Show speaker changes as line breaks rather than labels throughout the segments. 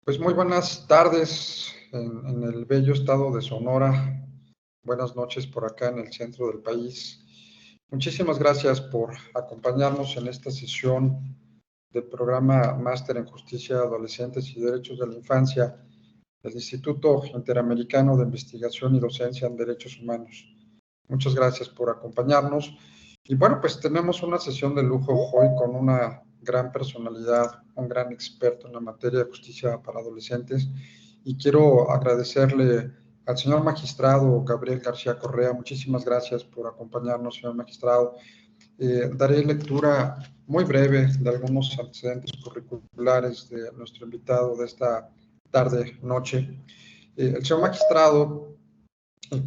Pues muy buenas tardes en el bello estado de Sonora. Buenas noches por acá en el centro del país. Muchísimas gracias por acompañarnos en esta sesión del programa Máster en Justicia de Adolescentes y Derechos de la Infancia del Instituto Interamericano de Investigación y Docencia en Derechos Humanos. Muchas gracias por acompañarnos. Y bueno, pues tenemos una sesión de lujo hoy con una gran personalidad, un gran experto en la materia de justicia para adolescentes. Y quiero agradecerle al señor magistrado Gabriel García Correa. Muchísimas gracias por acompañarnos, señor magistrado. Daré lectura muy breve de algunos antecedentes curriculares de nuestro invitado de esta tarde-noche. El señor magistrado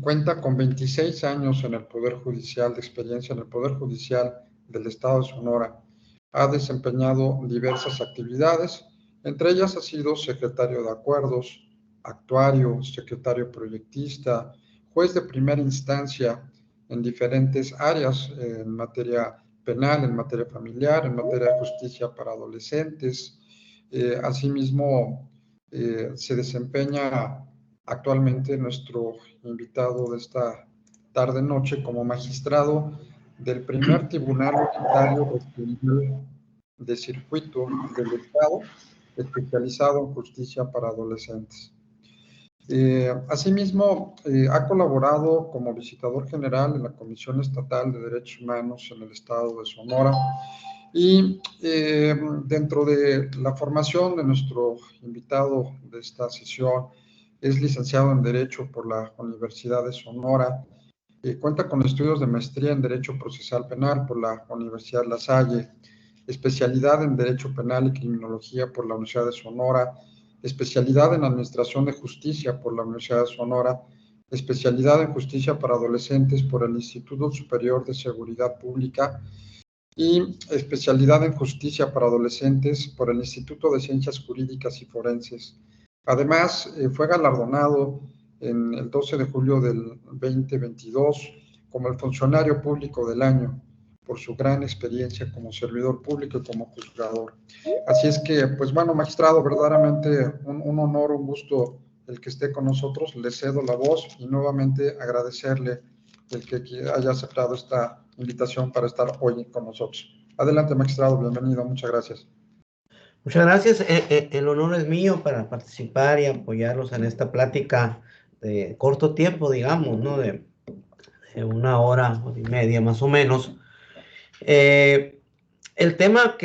cuenta con 26 años en el Poder Judicial, de experiencia en el Poder Judicial del Estado de Sonora. Ha desempeñado diversas actividades, entre ellas ha sido secretario de acuerdos, actuario, secretario proyectista, juez de primera instancia en diferentes áreas, en materia penal, en materia familiar, en materia de justicia para adolescentes. Asimismo, se desempeña actualmente nuestro invitado de esta tarde-noche como magistrado del primer Tribunal Unitario Regional de Circuito del Estado, especializado en justicia para adolescentes. Asimismo, ha colaborado como visitador general en la Comisión Estatal de Derechos Humanos en el Estado de Sonora y dentro de la formación de nuestro invitado de esta sesión, es licenciado en Derecho por la Universidad de Sonora, cuenta con estudios de maestría en Derecho Procesal Penal por la Universidad La Salle, especialidad en Derecho Penal y Criminología por la Universidad de Sonora, especialidad en Administración de Justicia por la Universidad de Sonora, especialidad en Justicia para Adolescentes por el Instituto Superior de Seguridad Pública y especialidad en Justicia para Adolescentes por el Instituto de Ciencias Jurídicas y Forenses. Además, fue galardonado en el 12 de julio del 2022 como el funcionario público del año por su gran experiencia como servidor público y como juzgador. Así es que, pues bueno, magistrado, verdaderamente un honor, un gusto el que esté con nosotros. Le cedo la voz y nuevamente agradecerle el que haya aceptado esta invitación para estar hoy con nosotros. Adelante, magistrado, bienvenido, muchas gracias.
Muchas gracias. El honor es mío para participar y apoyarlos en esta plática de corto tiempo, digamos, ¿no? De 1 hora y media más o menos. El tema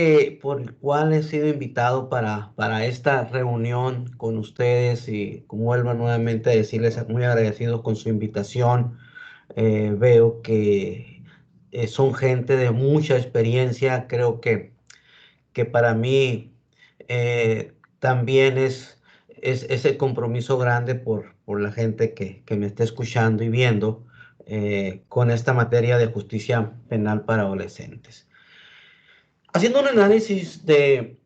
por el cual he sido invitado para esta reunión con ustedes, y como vuelvo nuevamente a decirles, muy agradecido con su invitación. Veo que son gente de mucha experiencia. Creo que para mí también es ese compromiso grande por la gente que me está escuchando y viendo con esta materia de justicia penal para adolescentes. Haciendo un análisis de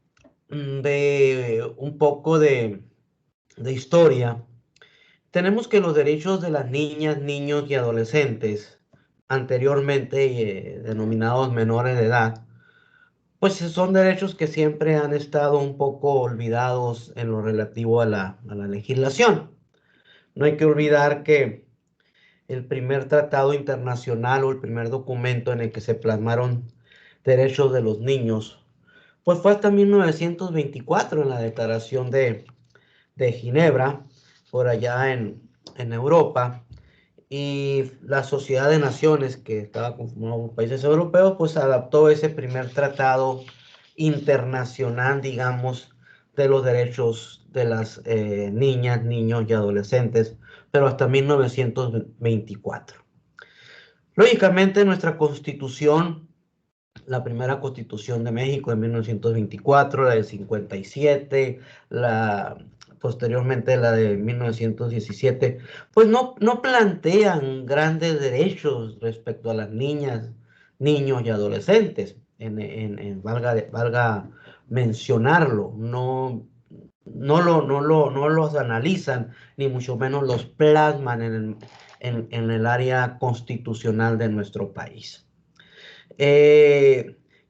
un poco de historia, tenemos que los derechos de las niñas, niños y adolescentes, anteriormente denominados menores de edad, pues son derechos que siempre han estado un poco olvidados en lo relativo a la legislación. No hay que olvidar que el primer tratado internacional o el primer documento en el que se plasmaron derechos de los niños, pues fue hasta 1924 en la Declaración de Ginebra, por allá en Europa. Y la Sociedad de Naciones, que estaba conformada por países europeos, pues adaptó ese primer tratado internacional, digamos, de los derechos de las niñas, niños y adolescentes, pero hasta 1924. Lógicamente, nuestra Constitución, la primera Constitución de México de 1924, la del 57, posteriormente la de 1917, pues no plantean grandes derechos respecto a las niñas, niños y adolescentes. Valga mencionarlo, no los analizan, ni mucho menos los plasman en el área constitucional de nuestro país.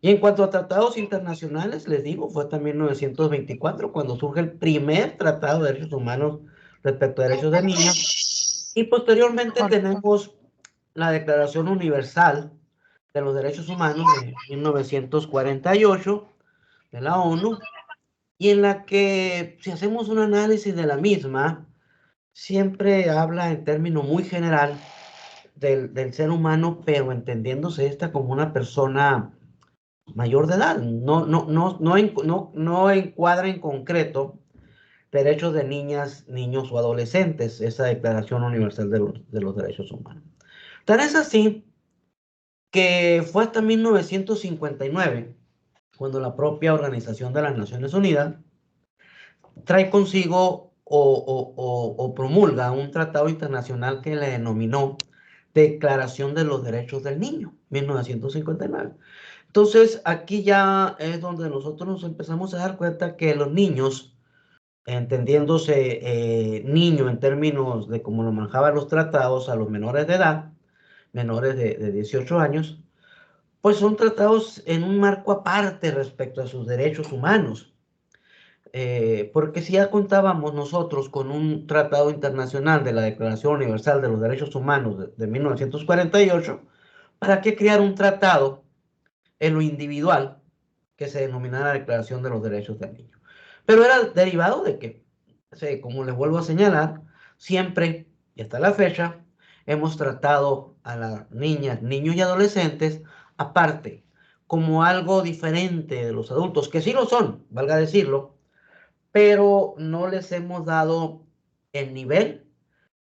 Y en cuanto a tratados internacionales, les digo, fue también 1924 cuando surge el primer tratado de derechos humanos respecto a derechos de niños. Y posteriormente tenemos la Declaración Universal de los Derechos Humanos de 1948 de la ONU, y en la que, si hacemos un análisis de la misma, siempre habla en términos muy general del ser humano, pero entendiéndose esta como una persona mayor de edad. No encuadra en concreto derechos de niñas, niños o adolescentes, esa Declaración Universal de los Derechos Humanos. Tan es así que fue hasta 1959 cuando la propia Organización de las Naciones Unidas trae consigo o promulga un tratado internacional que le denominó Declaración de los Derechos del Niño, 1959. Entonces, aquí ya es donde nosotros nos empezamos a dar cuenta que los niños, entendiéndose niño en términos de cómo lo manejaban los tratados a los menores de edad, menores de 18 años, pues son tratados en un marco aparte respecto a sus derechos humanos. Porque si ya contábamos nosotros con un tratado internacional de la Declaración Universal de los Derechos Humanos de 1948, ¿para qué crear un tratado en lo individual que se denominara Declaración de los Derechos del Niño? Pero era derivado de que, como les vuelvo a señalar, siempre y hasta la fecha hemos tratado a las niñas, niños y adolescentes aparte, como algo diferente de los adultos, que sí lo son, valga decirlo, pero no les hemos dado el nivel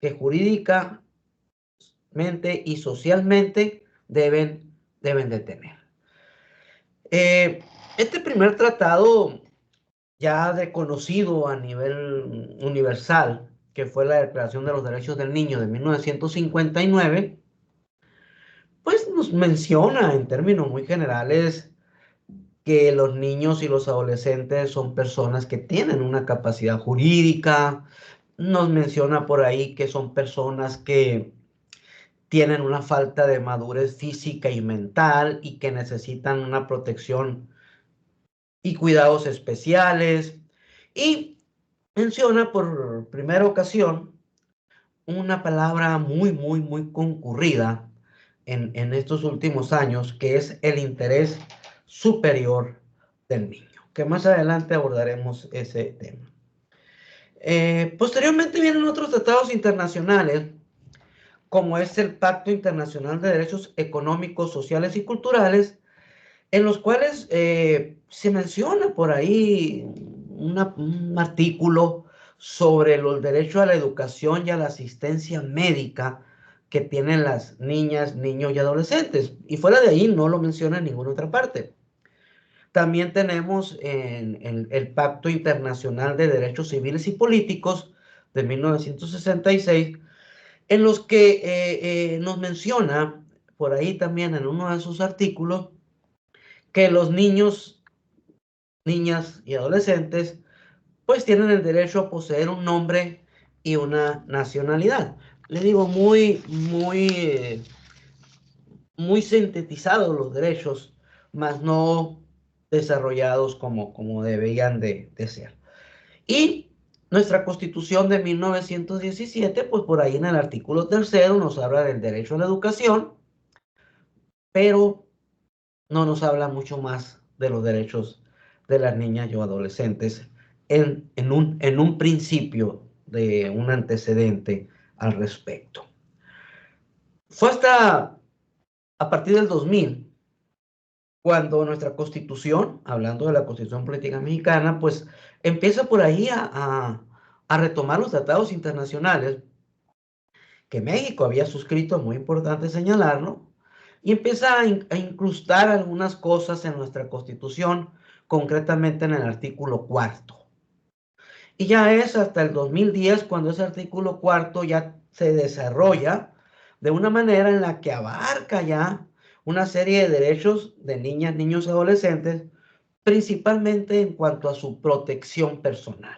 que jurídicamente y socialmente deben de tener. Este primer tratado ya reconocido a nivel universal, que fue la Declaración de los Derechos del Niño de 1959, pues nos menciona en términos muy generales que los niños y los adolescentes son personas que tienen una capacidad jurídica. Nos menciona por ahí que son personas que tienen una falta de madurez física y mental y que necesitan una protección y cuidados especiales. Y menciona por primera ocasión una palabra muy concurrida en estos últimos años, que es el interés superior del niño, que más adelante abordaremos ese tema. Posteriormente vienen otros tratados internacionales, como es el Pacto Internacional de Derechos Económicos, Sociales y Culturales, en los cuales se menciona por ahí un artículo sobre el derecho a la educación y a la asistencia médica que tienen las niñas, niños y adolescentes. Y fuera de ahí no lo menciona en ninguna otra parte. También tenemos en el Pacto Internacional de Derechos Civiles y Políticos de 1966, en los que nos menciona por ahí también en uno de sus artículos que los niños, niñas y adolescentes pues tienen el derecho a poseer un nombre y una nacionalidad. Le digo, muy sintetizados los derechos, mas no desarrollados como deberían de ser. Y nuestra Constitución de 1917, pues por ahí en el artículo 3 nos habla del derecho a la educación, pero no nos habla mucho más de los derechos de las niñas y adolescentes en un principio de un antecedente al respecto. Fue hasta a partir del 2000 cuando nuestra Constitución, hablando de la Constitución Política Mexicana, pues empieza por ahí a retomar los tratados internacionales que México había suscrito, muy importante señalarlo, y empieza a incrustar algunas cosas en nuestra Constitución, concretamente en el artículo 4. Y ya es hasta el 2010 cuando ese artículo 4 ya se desarrolla de una manera en la que abarca ya una serie de derechos de niñas, niños y adolescentes, principalmente en cuanto a su protección personal.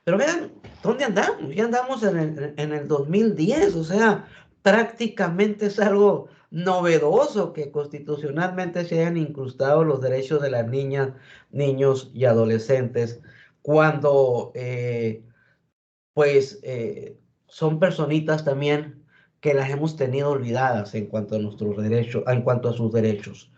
Pero vean, ¿dónde andamos? Ya andamos en el 2010, o sea, prácticamente es algo novedoso que constitucionalmente se hayan incrustado los derechos de las niñas, niños y adolescentes cuando son personitas también que las hemos tenido olvidadas en cuanto a nuestros derechos, en cuanto a sus derechos.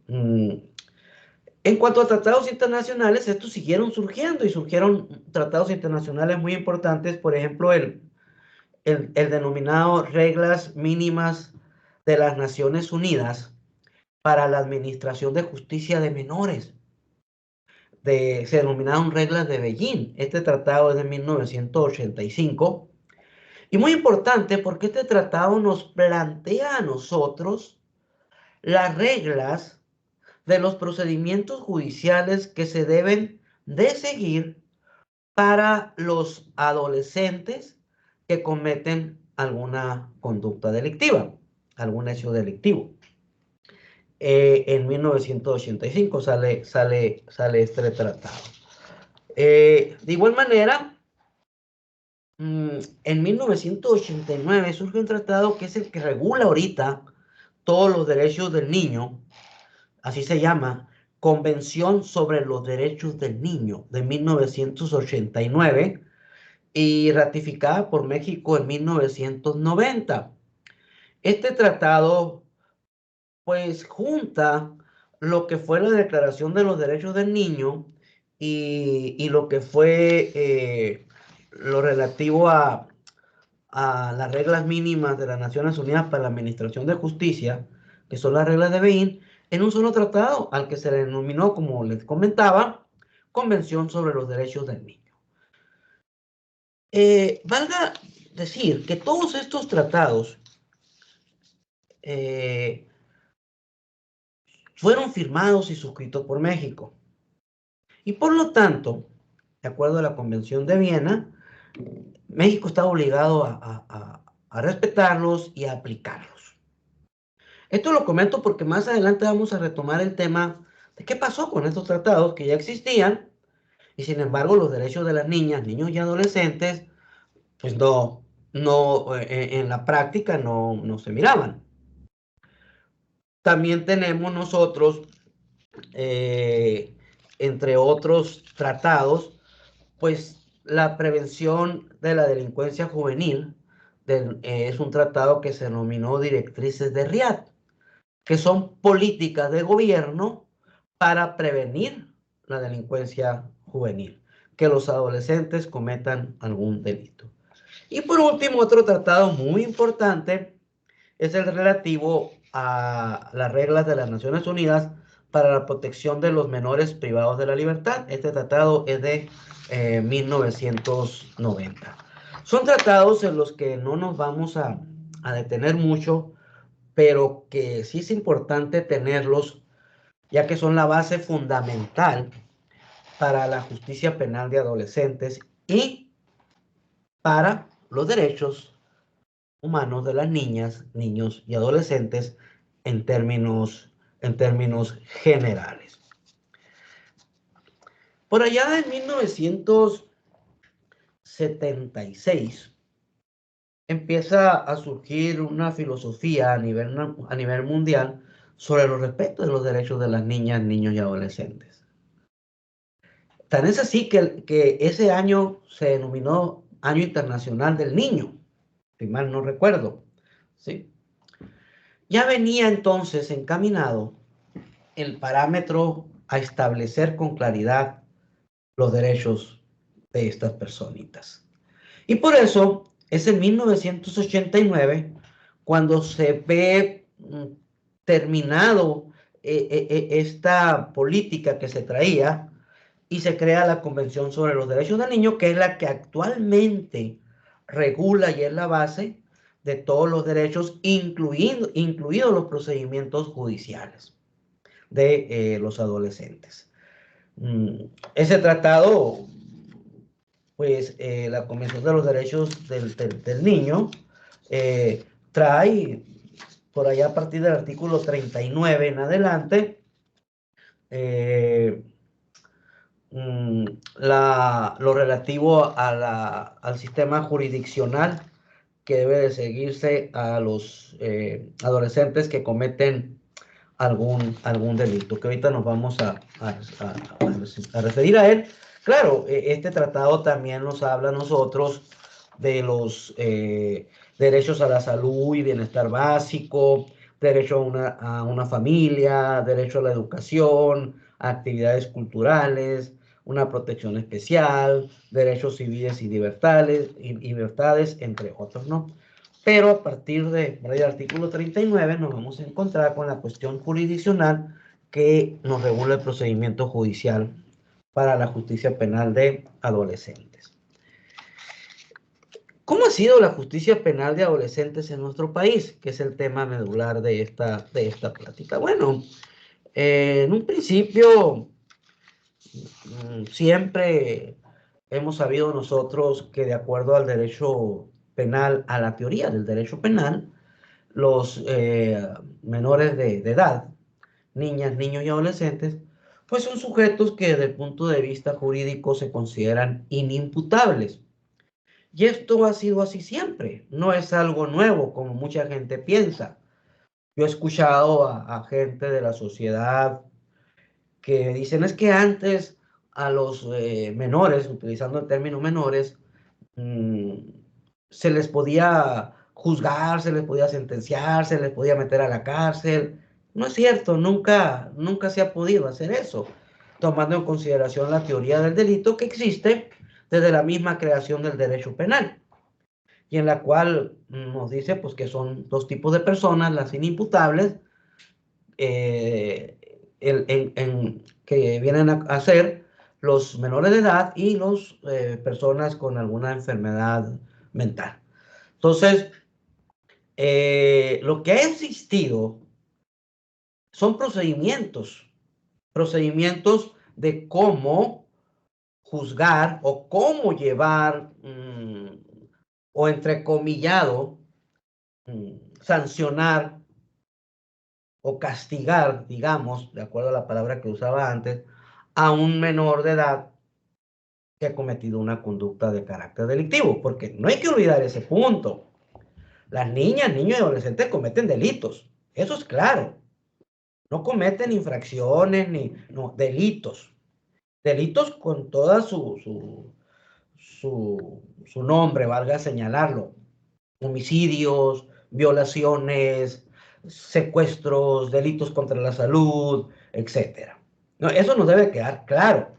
En cuanto a tratados internacionales, estos siguieron surgiendo y surgieron tratados internacionales muy importantes, por ejemplo, el denominado Reglas Mínimas de las Naciones Unidas para la Administración de Justicia de Menores. Se denominaron Reglas de Beijing. Este tratado es de 1985 y muy importante porque este tratado nos plantea a nosotros las reglas de los procedimientos judiciales que se deben de seguir para los adolescentes que cometen alguna conducta delictiva, algún hecho delictivo. En 1985 sale este tratado. De igual manera, en 1989 surge un tratado que es el que regula ahorita todos los derechos del niño, así se llama, Convención sobre los Derechos del Niño de 1989 y ratificada por México en 1990. Este tratado pues junta lo que fue la Declaración de los Derechos del Niño y lo que fue lo relativo a las reglas mínimas de las Naciones Unidas para la Administración de Justicia, que son las reglas de Beijing, en un solo tratado al que se le denominó, como les comentaba, Convención sobre los Derechos del Niño. Valga decir que todos estos tratados fueron firmados y suscritos por México. Y por lo tanto, de acuerdo a la Convención de Viena, México está obligado a respetarlos y a aplicarlos. Esto lo comento porque más adelante vamos a retomar el tema de qué pasó con estos tratados que ya existían y sin embargo los derechos de las niñas, niños y adolescentes, pues en la práctica no se miraban. También tenemos nosotros, entre otros tratados, pues la prevención de la delincuencia juvenil es un tratado que se denominó Directrices de Riad, que son políticas de gobierno para prevenir la delincuencia juvenil, que los adolescentes cometan algún delito. Y por último, otro tratado muy importante es el relativo a las reglas de las Naciones Unidas para la protección de los menores privados de la libertad. Este tratado es de 1990. Son tratados en los que no nos vamos a detener mucho, pero que sí es importante tenerlos, ya que son la base fundamental para la justicia penal de adolescentes y para los derechos humanos de las niñas, niños y adolescentes en términos generales. Por allá de 1976 empieza a surgir una filosofía a nivel mundial sobre los respetos de los derechos de las niñas, niños y adolescentes. Tan es así que ese año se denominó Año Internacional del Niño, si mal no recuerdo, ¿sí? Ya venía entonces encaminado el parámetro a establecer con claridad los derechos de estas personitas. Y por eso es en 1989 cuando se ve terminado esta política que se traía y se crea la Convención sobre los Derechos del Niño, que es la que actualmente regula y es la base de todos los derechos, incluidos los procedimientos judiciales de los adolescentes. Ese tratado, pues la Convención de los Derechos del Niño, trae por allá a partir del artículo 39 en adelante, lo relativo al sistema jurisdiccional que debe de seguirse a los adolescentes que cometen algún delito, que ahorita nos vamos a referir a él. Claro, este tratado también nos habla a nosotros de los derechos a la salud y bienestar básico, derecho a una familia, derecho a la educación, a actividades culturales, una protección especial, derechos civiles y libertades, entre otros, ¿no? Pero a partir del artículo 39 nos vamos a encontrar con la cuestión jurisdiccional que nos regula el procedimiento judicial para la justicia penal de adolescentes. ¿Cómo ha sido la justicia penal de adolescentes en nuestro país? Que es el tema medular de esta plática. Bueno, en un principio siempre hemos sabido nosotros que de acuerdo al derecho penal, a la teoría del derecho penal, los menores de edad, niñas, niños y adolescentes, pues son sujetos que desde el punto de vista jurídico se consideran inimputables. Y esto ha sido así siempre, no es algo nuevo como mucha gente piensa. Yo he escuchado a gente de la sociedad que dicen es que antes a los menores, utilizando el término menores, se les podía juzgar, se les podía sentenciar, se les podía meter a la cárcel. No es cierto, nunca se ha podido hacer eso, tomando en consideración la teoría del delito que existe desde la misma creación del derecho penal, y en la cual nos dice pues, que son dos tipos de personas, las inimputables, que vienen a ser los menores de edad y las personas con alguna enfermedad mental. Entonces, lo que ha existido son procedimientos de cómo juzgar o cómo llevar o entrecomillado, sancionar o castigar, digamos, de acuerdo a la palabra que usaba antes, a un menor de edad que ha cometido una conducta de carácter delictivo, porque no hay que olvidar ese punto. Las niñas, niños y adolescentes cometen delitos, eso es claro. No cometen infracciones no, delitos. Delitos con toda su nombre, valga señalarlo. Homicidios, violaciones, secuestros, delitos contra la salud, etc. No, eso nos debe quedar claro.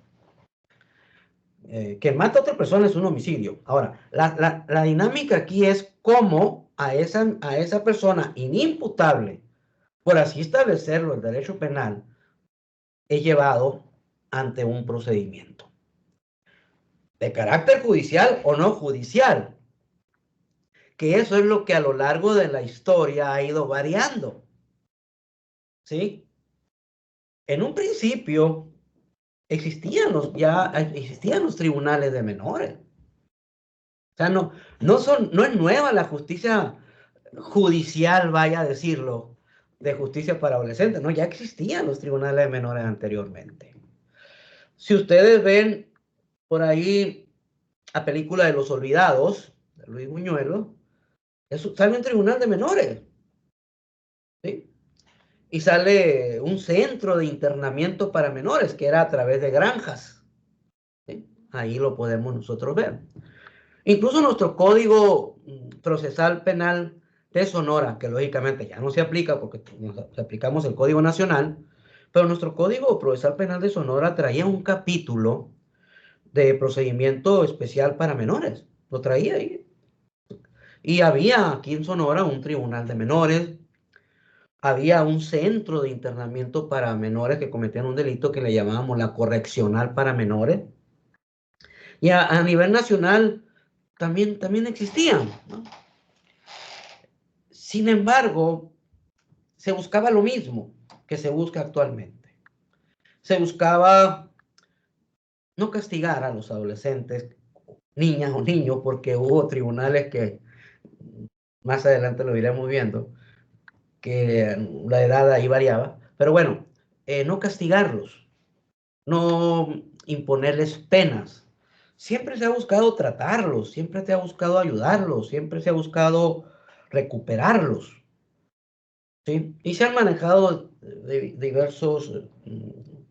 Que mata a otra persona es un homicidio. Ahora, la dinámica aquí es cómo a esa persona inimputable, por así establecerlo el derecho penal, es llevado ante un procedimiento de carácter judicial o no judicial, que eso es lo que a lo largo de la historia ha ido variando, ¿sí? En un principio existían los tribunales de menores. O sea, no es nueva la justicia judicial, vaya a decirlo, de justicia para adolescentes, ¿no? Ya existían los tribunales de menores anteriormente. Si ustedes ven por ahí la película de Los Olvidados, de Luis Buñuelo, eso sale un tribunal de menores, ¿sí? Y sale un centro de internamiento para menores, que era a través de granjas, ¿sí? Ahí lo podemos nosotros ver. Incluso nuestro Código Procesal Penal de Sonora, que lógicamente ya no se aplica porque aplicamos el Código Nacional, pero nuestro Código Procesal Penal de Sonora traía un capítulo de procedimiento especial para menores. Lo traía ahí. Y había aquí en Sonora un tribunal de menores, había un centro de internamiento para menores que cometían un delito que le llamábamos la correccional para menores. Y a nivel nacional también existían, ¿no? Sin embargo, se buscaba lo mismo que se busca actualmente. Se buscaba no castigar a los adolescentes, niñas o niños, porque hubo tribunales que más adelante lo iremos viendo, que la edad ahí variaba, pero bueno, no castigarlos, no imponerles penas, siempre se ha buscado tratarlos, siempre se ha buscado ayudarlos, siempre se ha buscado recuperarlos, ¿sí? Y se han manejado diversos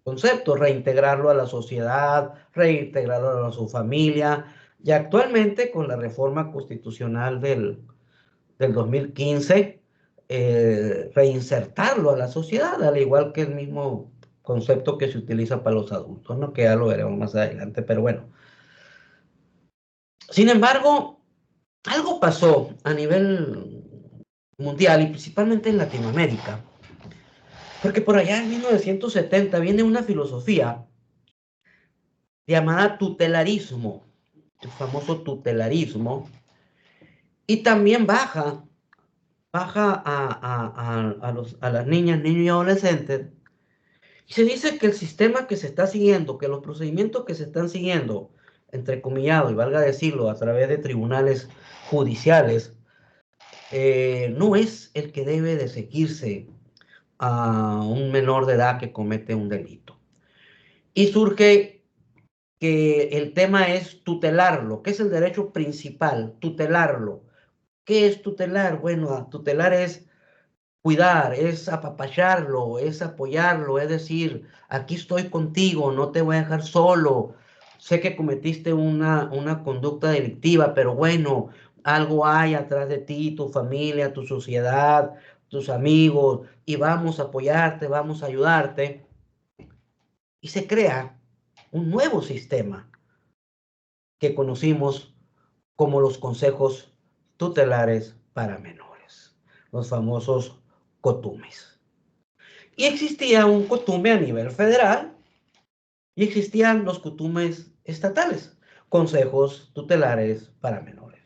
conceptos, reintegrarlo a la sociedad, reintegrarlo a su familia, y actualmente con la reforma constitucional del 2015, reinsertarlo a la sociedad, al igual que el mismo concepto que se utiliza para los adultos, ¿no? Que ya lo veremos más adelante, pero bueno. Sin embargo, algo pasó a nivel mundial y principalmente en Latinoamérica, porque por allá en 1970 viene una filosofía llamada tutelarismo, el famoso tutelarismo, y también baja a las niñas, niños y adolescentes. Y se dice que el sistema que se está siguiendo, que los procedimientos que se están siguiendo, entrecomillado, y valga decirlo, a través de tribunales judiciales, no es el que debe de seguirse a un menor de edad que comete un delito. Y surge que el tema es tutelarlo, que es el derecho principal, tutelarlo. ¿Qué es tutelar? Bueno, tutelar es cuidar, es apapacharlo, es apoyarlo, es decir, aquí estoy contigo, no te voy a dejar solo. Sé que cometiste una conducta delictiva, pero bueno, algo hay atrás de ti, tu familia, tu sociedad, tus amigos, y vamos a apoyarte, vamos a ayudarte. Y se crea un nuevo sistema que conocimos como los consejos tutelares para menores, los famosos COTUMES. Y existía un COTUME a nivel federal y existían los COTUMES estatales, consejos tutelares para menores.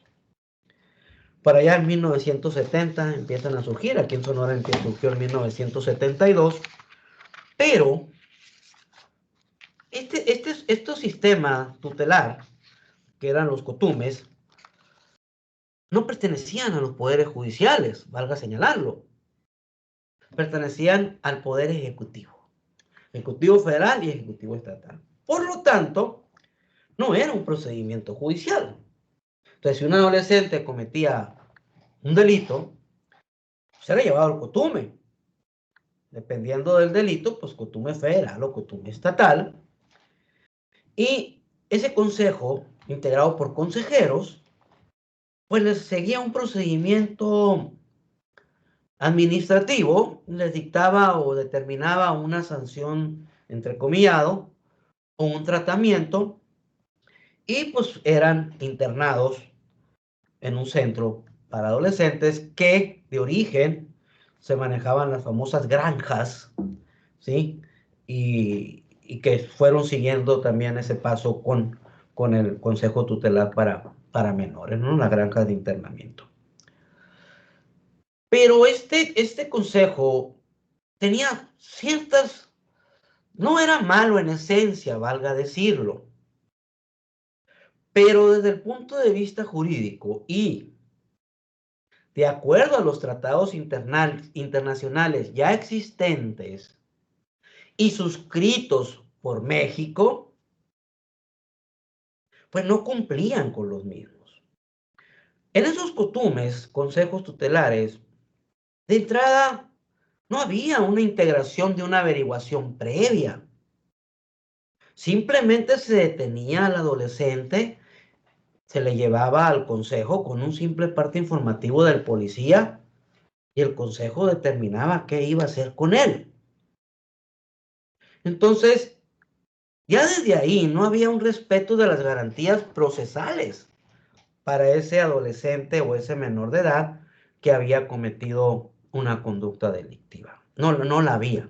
Para allá en 1970 empiezan a surgir, aquí en Sonora surgió en 1972, pero estos sistemas tutelar, que eran los COTUMES, no pertenecían a los poderes judiciales, valga señalarlo, pertenecían al poder ejecutivo, ejecutivo federal y ejecutivo estatal. Por lo tanto, no era un procedimiento judicial. Entonces, si un adolescente cometía un delito, se era llevado al COTUME. Dependiendo del delito, pues COTUME federal o COTUME estatal. Y ese consejo, integrado por consejeros, pues les seguía un procedimiento administrativo, les dictaba o determinaba una sanción, entrecomillado, o un tratamiento, y pues eran internados en un centro para adolescentes que de origen se manejaban las famosas granjas, ¿sí? Y que fueron siguiendo también ese paso con el Consejo Tutelar para menores, ¿no? Las granjas de internamiento. Pero este consejo tenía ciertas, no era malo en esencia, valga decirlo, pero desde el punto de vista jurídico y de acuerdo a los tratados internacionales ya existentes y suscritos por México, pues no cumplían con los mismos. En esos COTUMES, consejos tutelares, de entrada no había una integración de una averiguación previa. Simplemente se detenía al adolescente, se le llevaba al consejo con un simple parte informativo del policía y el consejo determinaba qué iba a hacer con él. Entonces, ya desde ahí no había un respeto de las garantías procesales para ese adolescente o ese menor de edad que había cometido una conducta delictiva. No la había.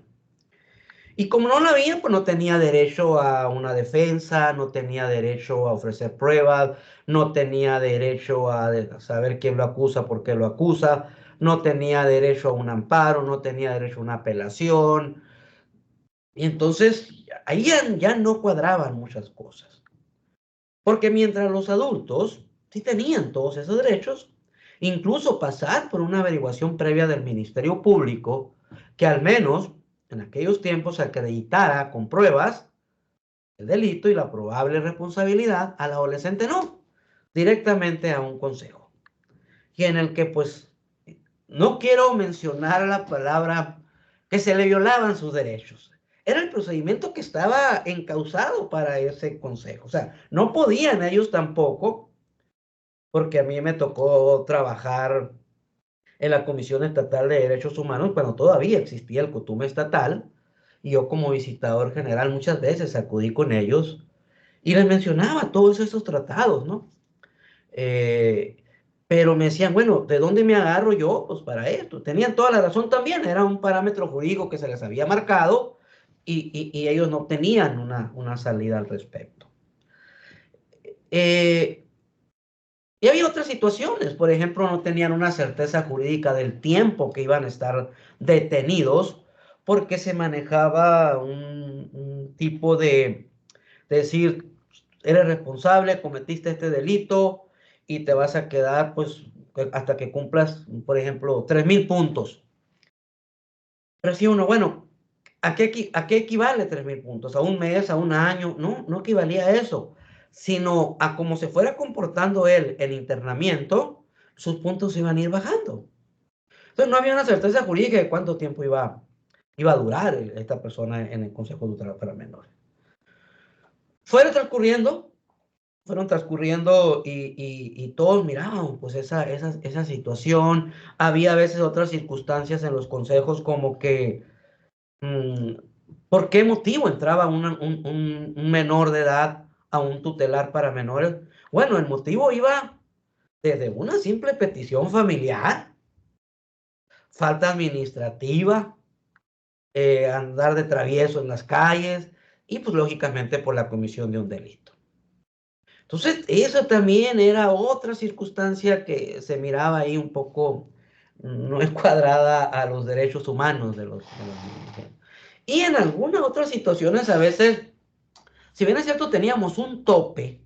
Y como no la había, pues no tenía derecho a una defensa, no tenía derecho a ofrecer pruebas, no tenía derecho a saber quién lo acusa, por qué lo acusa, no tenía derecho a un amparo, no tenía derecho a una apelación. Y entonces ahí ya no cuadraban muchas cosas. Porque mientras los adultos sí tenían todos esos derechos, incluso pasar por una averiguación previa del Ministerio Público, que al menos en aquellos tiempos acreditara con pruebas el delito y la probable responsabilidad, al adolescente no, directamente a un consejo. Y en el que pues no quiero mencionar la palabra que se le violaban sus derechos. Era el procedimiento que estaba encauzado para ese consejo. O sea, no podían ellos tampoco, porque a mí me tocó trabajar en la Comisión Estatal de Derechos Humanos cuando todavía existía el COTUME estatal, y yo como visitador general muchas veces acudí con ellos y les mencionaba todos esos tratados, ¿no? Eh, pero me decían, bueno, ¿de dónde me agarro yo? Pues para esto. Tenían toda la razón también, era un parámetro jurídico que se les había marcado y ellos no tenían una salida al respecto. Y había otras situaciones, por ejemplo, no tenían una certeza jurídica del tiempo que iban a estar detenidos porque se manejaba un tipo de decir, eres responsable, cometiste este delito y te vas a quedar pues hasta que cumplas, por ejemplo, 3,000 puntos. Pero si uno, bueno, ¿a qué equivale 3,000 puntos? ¿A un mes, a un año? No, no equivalía a eso, sino a cómo se fuera comportando él en internamiento, sus puntos iban a ir bajando. Entonces no había una certeza jurídica de cuánto tiempo iba a durar esta persona en el Consejo Tutelar para Menores. Fueron transcurriendo y todos miraban pues esa situación. Había a veces otras circunstancias en los consejos como que ¿por qué motivo entraba un menor de edad a un tutelar para menores? Bueno, el motivo iba desde una simple petición familiar, falta administrativa, andar de travieso en las calles y pues lógicamente por la comisión de un delito. Entonces, eso también era otra circunstancia que se miraba ahí un poco no encuadrada a los derechos humanos de los niños. Y en algunas otras situaciones, a veces, si bien es cierto, teníamos un tope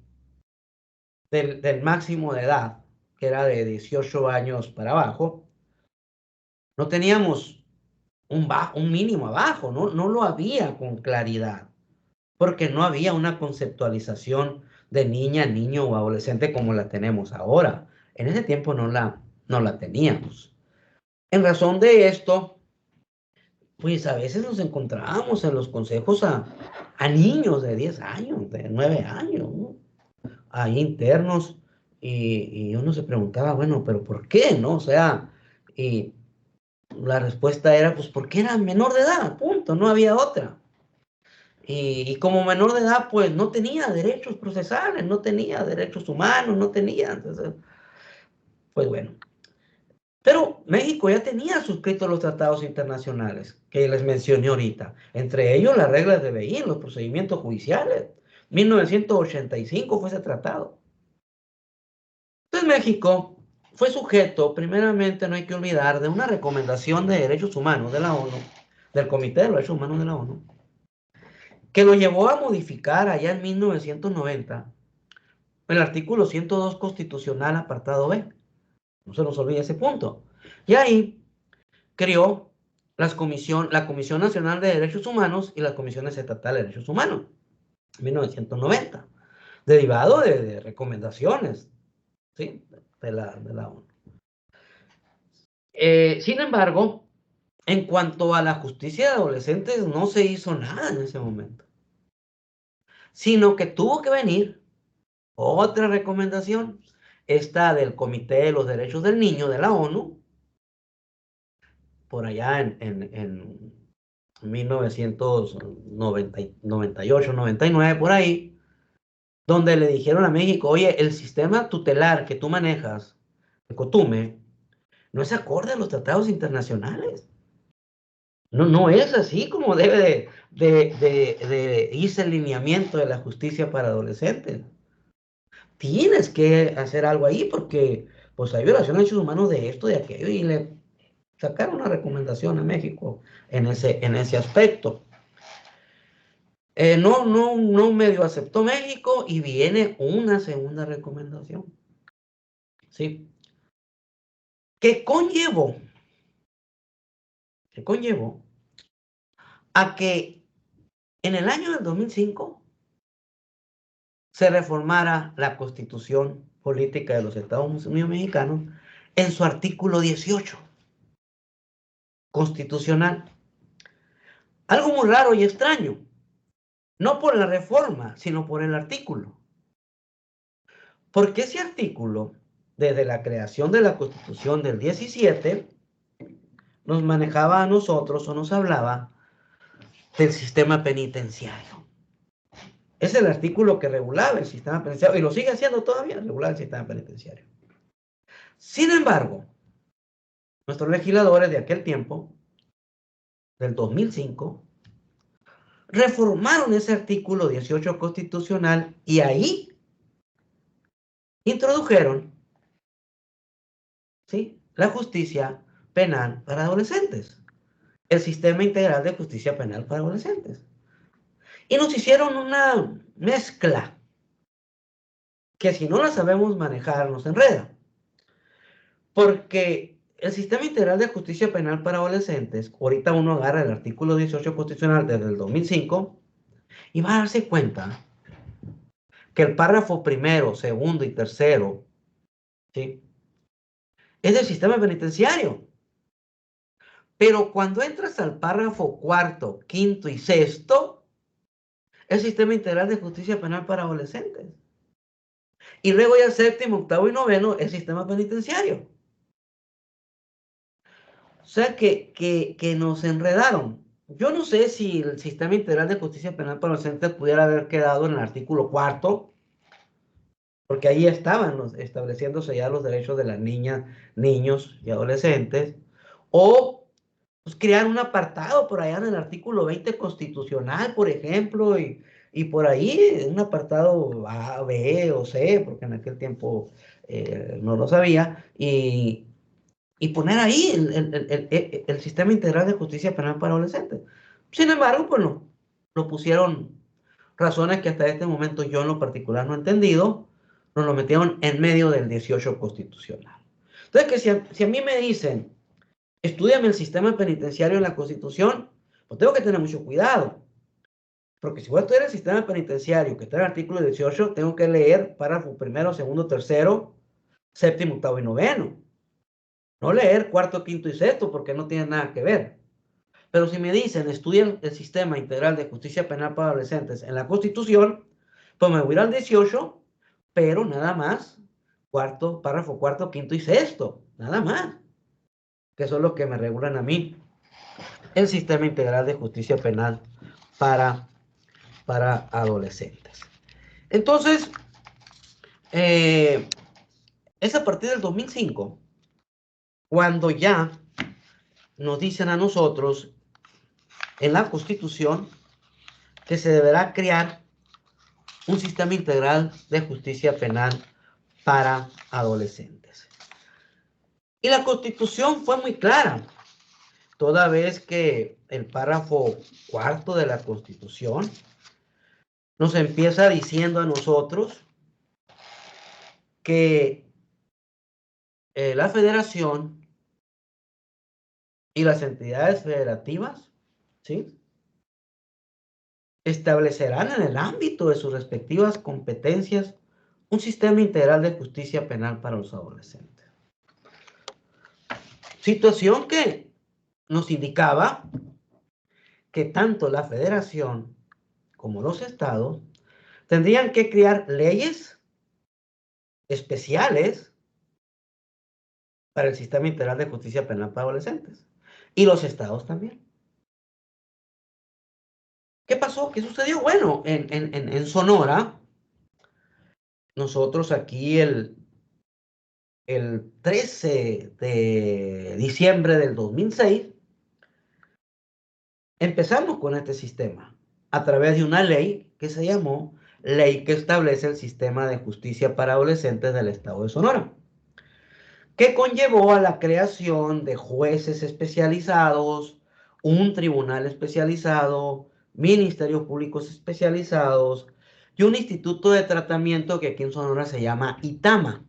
del máximo de edad, que era de 18 años para abajo, no teníamos un mínimo abajo, no lo había con claridad, porque no había una conceptualización de niña, niño o adolescente como la tenemos ahora. En ese tiempo no la teníamos. En razón de esto, pues a veces nos encontrábamos en los consejos a niños de 10 años, de 9 años, ¿no? Ahí internos, y uno se preguntaba, bueno, pero ¿por qué, no? O sea, y la respuesta era, pues porque era menor de edad, punto, no había otra. Y como menor de edad, pues no tenía derechos procesales, no tenía derechos humanos, no tenía, entonces, pues bueno. Pero México ya tenía suscritos los tratados internacionales que les mencioné ahorita, entre ellos las reglas de Beín, los procedimientos judiciales. 1985 fue ese tratado. Entonces México fue sujeto, primeramente no hay que olvidar, de una recomendación de derechos humanos de la ONU, del Comité de los Derechos Humanos de la ONU, que lo llevó a modificar allá en 1990 el artículo 102 constitucional, apartado B. No se nos olvide ese punto. Y ahí creó la Comisión Nacional de Derechos Humanos y las Comisiones Estatales de Derechos Humanos, en 1990, derivado de recomendaciones, ¿sí? de la ONU. Sin embargo, en cuanto a la justicia de adolescentes, no se hizo nada en ese momento, sino que tuvo que venir otra recomendación, esta del Comité de los Derechos del Niño de la ONU, por allá en 1998, 99, por ahí, donde le dijeron a México, oye, el sistema tutelar que tú manejas, el COTUME, no es acorde a los tratados internacionales. No es así como debe de irse el lineamiento de la justicia para adolescentes. Tienes que hacer algo ahí porque pues hay violación de derechos humanos de esto, de aquello, y le sacaron una recomendación a México en ese aspecto. No medio aceptó México y viene una segunda recomendación, ¿sí? Que conllevó a que en el año del 2005 se reformara la Constitución Política de los Estados Unidos Mexicanos en su artículo 18 constitucional. Algo muy raro y extraño, no por la reforma, sino por el artículo. Porque ese artículo, desde la creación de la Constitución del 17, nos manejaba a nosotros o nos hablaba del sistema penitenciario. Es el artículo que regulaba el sistema penitenciario y lo sigue haciendo todavía, regular el sistema penitenciario. Sin embargo, nuestros legisladores de aquel tiempo, del 2005, reformaron ese artículo 18 constitucional y ahí introdujeron, ¿sí?, la justicia penal para adolescentes, el sistema integral de justicia penal para adolescentes. Y nos hicieron una mezcla que si no la sabemos manejar nos enreda. Porque el sistema integral de justicia penal para adolescentes, ahorita uno agarra el artículo 18 constitucional desde el 2005 y va a darse cuenta que el párrafo primero, segundo y tercero, ¿sí?, es del sistema penitenciario. Pero cuando entras al párrafo cuarto, quinto y sexto, el sistema integral de justicia penal para adolescentes. Y luego ya séptimo, octavo y noveno, el sistema penitenciario. O sea que nos enredaron. Yo no sé si el sistema integral de justicia penal para adolescentes pudiera haber quedado en el artículo cuarto, porque ahí estaban estableciéndose ya los derechos de las niñas, niños y adolescentes, o pues, crear un apartado por allá en el artículo 20 constitucional, por ejemplo, y por ahí un apartado A, B o C, porque en aquel tiempo no lo sabía, y poner ahí el sistema integral de justicia penal para adolescentes. Sin embargo, pues no, lo pusieron razones que hasta este momento yo en lo particular no he entendido, nos lo metieron en medio del 18 constitucional. Entonces, que si a mí me dicen, estudiame el sistema penitenciario en la Constitución, pues tengo que tener mucho cuidado. Porque si voy a estudiar el sistema penitenciario, que está en el artículo 18, tengo que leer párrafo primero, segundo, tercero, séptimo, octavo y noveno. No leer cuarto, quinto y sexto, porque no tiene nada que ver. Pero si me dicen, estudien el sistema integral de justicia penal para adolescentes en la Constitución, pues me voy a ir al 18, pero nada más, párrafo cuarto, quinto y sexto, nada más. Que son los que me regulan a mí el sistema integral de justicia penal para adolescentes. Entonces, es a partir del 2005 cuando ya nos dicen a nosotros en la Constitución que se deberá crear un sistema integral de justicia penal para adolescentes. Y la Constitución fue muy clara, toda vez que el párrafo cuarto de la Constitución nos empieza diciendo a nosotros que la Federación y las entidades federativas, ¿sí?, establecerán en el ámbito de sus respectivas competencias un sistema integral de justicia penal para los adolescentes. Situación que nos indicaba que tanto la Federación como los estados tendrían que crear leyes especiales para el sistema integral de justicia penal para adolescentes. Y los estados también. ¿Qué pasó? ¿Qué sucedió? Bueno, en Sonora, nosotros aquí el 13 de diciembre del 2006, empezamos con este sistema a través de una ley que se llamó Ley que establece el sistema de justicia para adolescentes del estado de Sonora, que conllevó a la creación de jueces especializados, un tribunal especializado, ministerios públicos especializados y un instituto de tratamiento que aquí en Sonora se llama ITAMA,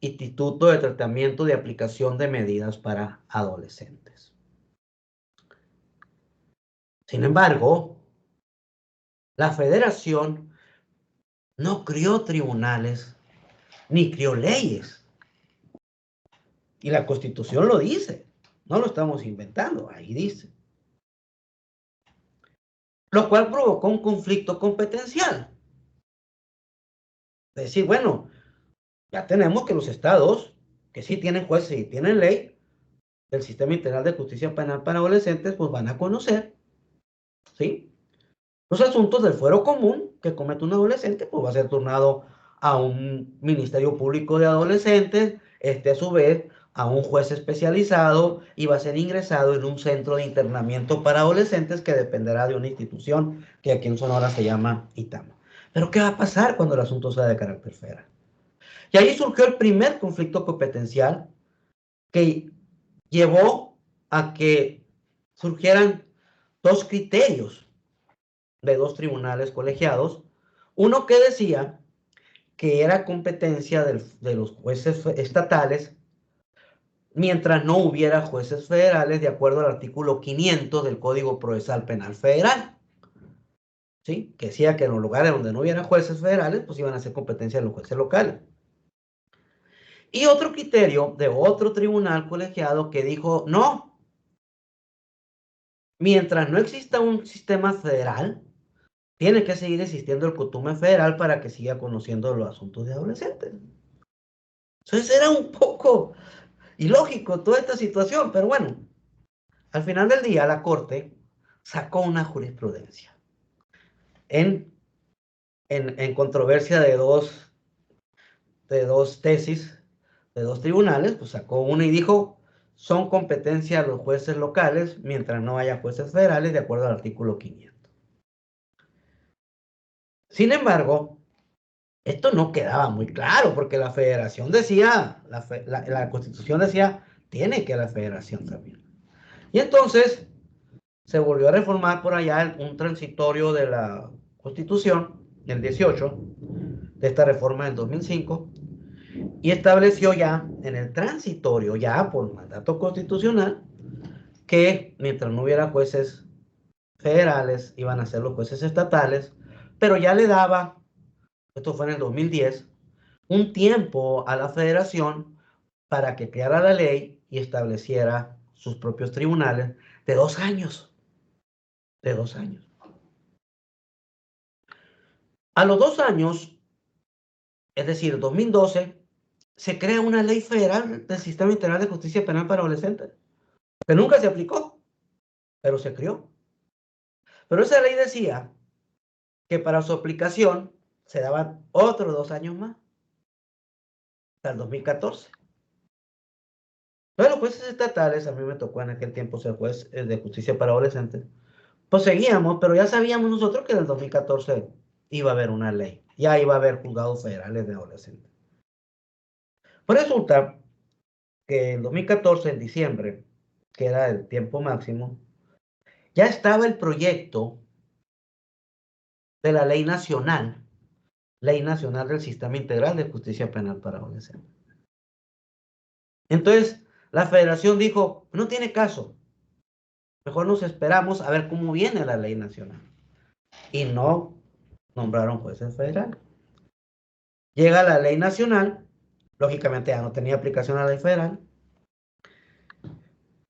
Instituto de Tratamiento de Aplicación de Medidas para Adolescentes. Sin embargo, la Federación no crió tribunales ni crió leyes. Y la Constitución lo dice, no lo estamos inventando, ahí dice. Lo cual provocó un conflicto competencial. Es decir, bueno, ya tenemos que los estados, que sí tienen jueces y tienen ley, del Sistema Integral de Justicia Penal para Adolescentes, pues van a conocer, ¿sí?, los asuntos del fuero común que comete un adolescente, pues va a ser turnado a un Ministerio Público de Adolescentes, a su vez a un juez especializado y va a ser ingresado en un centro de internamiento para adolescentes que dependerá de una institución que aquí en Sonora se llama ITAMA. Pero ¿qué va a pasar cuando el asunto sea de carácter federal? Y ahí surgió el primer conflicto competencial que llevó a que surgieran dos criterios de dos tribunales colegiados, uno que decía que era competencia de los jueces estatales mientras no hubiera jueces federales de acuerdo al artículo 500 del Código Procesal Penal Federal, ¿sí?, que decía que en los lugares donde no hubiera jueces federales, pues iban a ser competencia de los jueces locales. Y otro criterio de otro tribunal colegiado que dijo, no, mientras no exista un sistema federal, tiene que seguir existiendo el COTUME federal para que siga conociendo los asuntos de adolescentes. Entonces era un poco ilógico toda esta situación, pero bueno, al final del día la Corte sacó una jurisprudencia en, en controversia de dos tesis, de dos tribunales, pues sacó una y dijo, son competencia de los jueces locales mientras no haya jueces federales de acuerdo al artículo 500. Sin embargo, esto no quedaba muy claro porque la federación decía, la Constitución decía, tiene que la federación también. Y entonces se volvió a reformar por allá un transitorio de la Constitución, el 18, de esta reforma del 2005, y estableció ya en el transitorio, ya por mandato constitucional, que mientras no hubiera jueces federales, iban a ser los jueces estatales, pero ya le daba, esto fue en el 2010, un tiempo a la federación para que creara la ley y estableciera sus propios tribunales de 2 años. De 2 años. A los 2 años, es decir, 2012, se crea una ley federal del Sistema Integral de Justicia Penal para Adolescentes, que nunca se aplicó, pero se creó. Pero esa ley decía que para su aplicación se daban otros 2 años más, hasta el 2014. Entonces los jueces estatales, a mí me tocó en aquel tiempo ser juez de justicia para adolescentes, pues seguíamos, pero ya sabíamos nosotros que en el 2014 iba a haber una ley, ya iba a haber juzgados federales de adolescentes. Pues resulta que en 2014, en diciembre, que era el tiempo máximo, ya estaba el proyecto de la Ley Nacional del Sistema Integral de Justicia Penal para Adolescentes. Entonces, la federación dijo, no tiene caso, mejor nos esperamos a ver cómo viene la ley nacional. Y no nombraron jueces federales. Llega la ley nacional, lógicamente ya no tenía aplicación a la ley federal.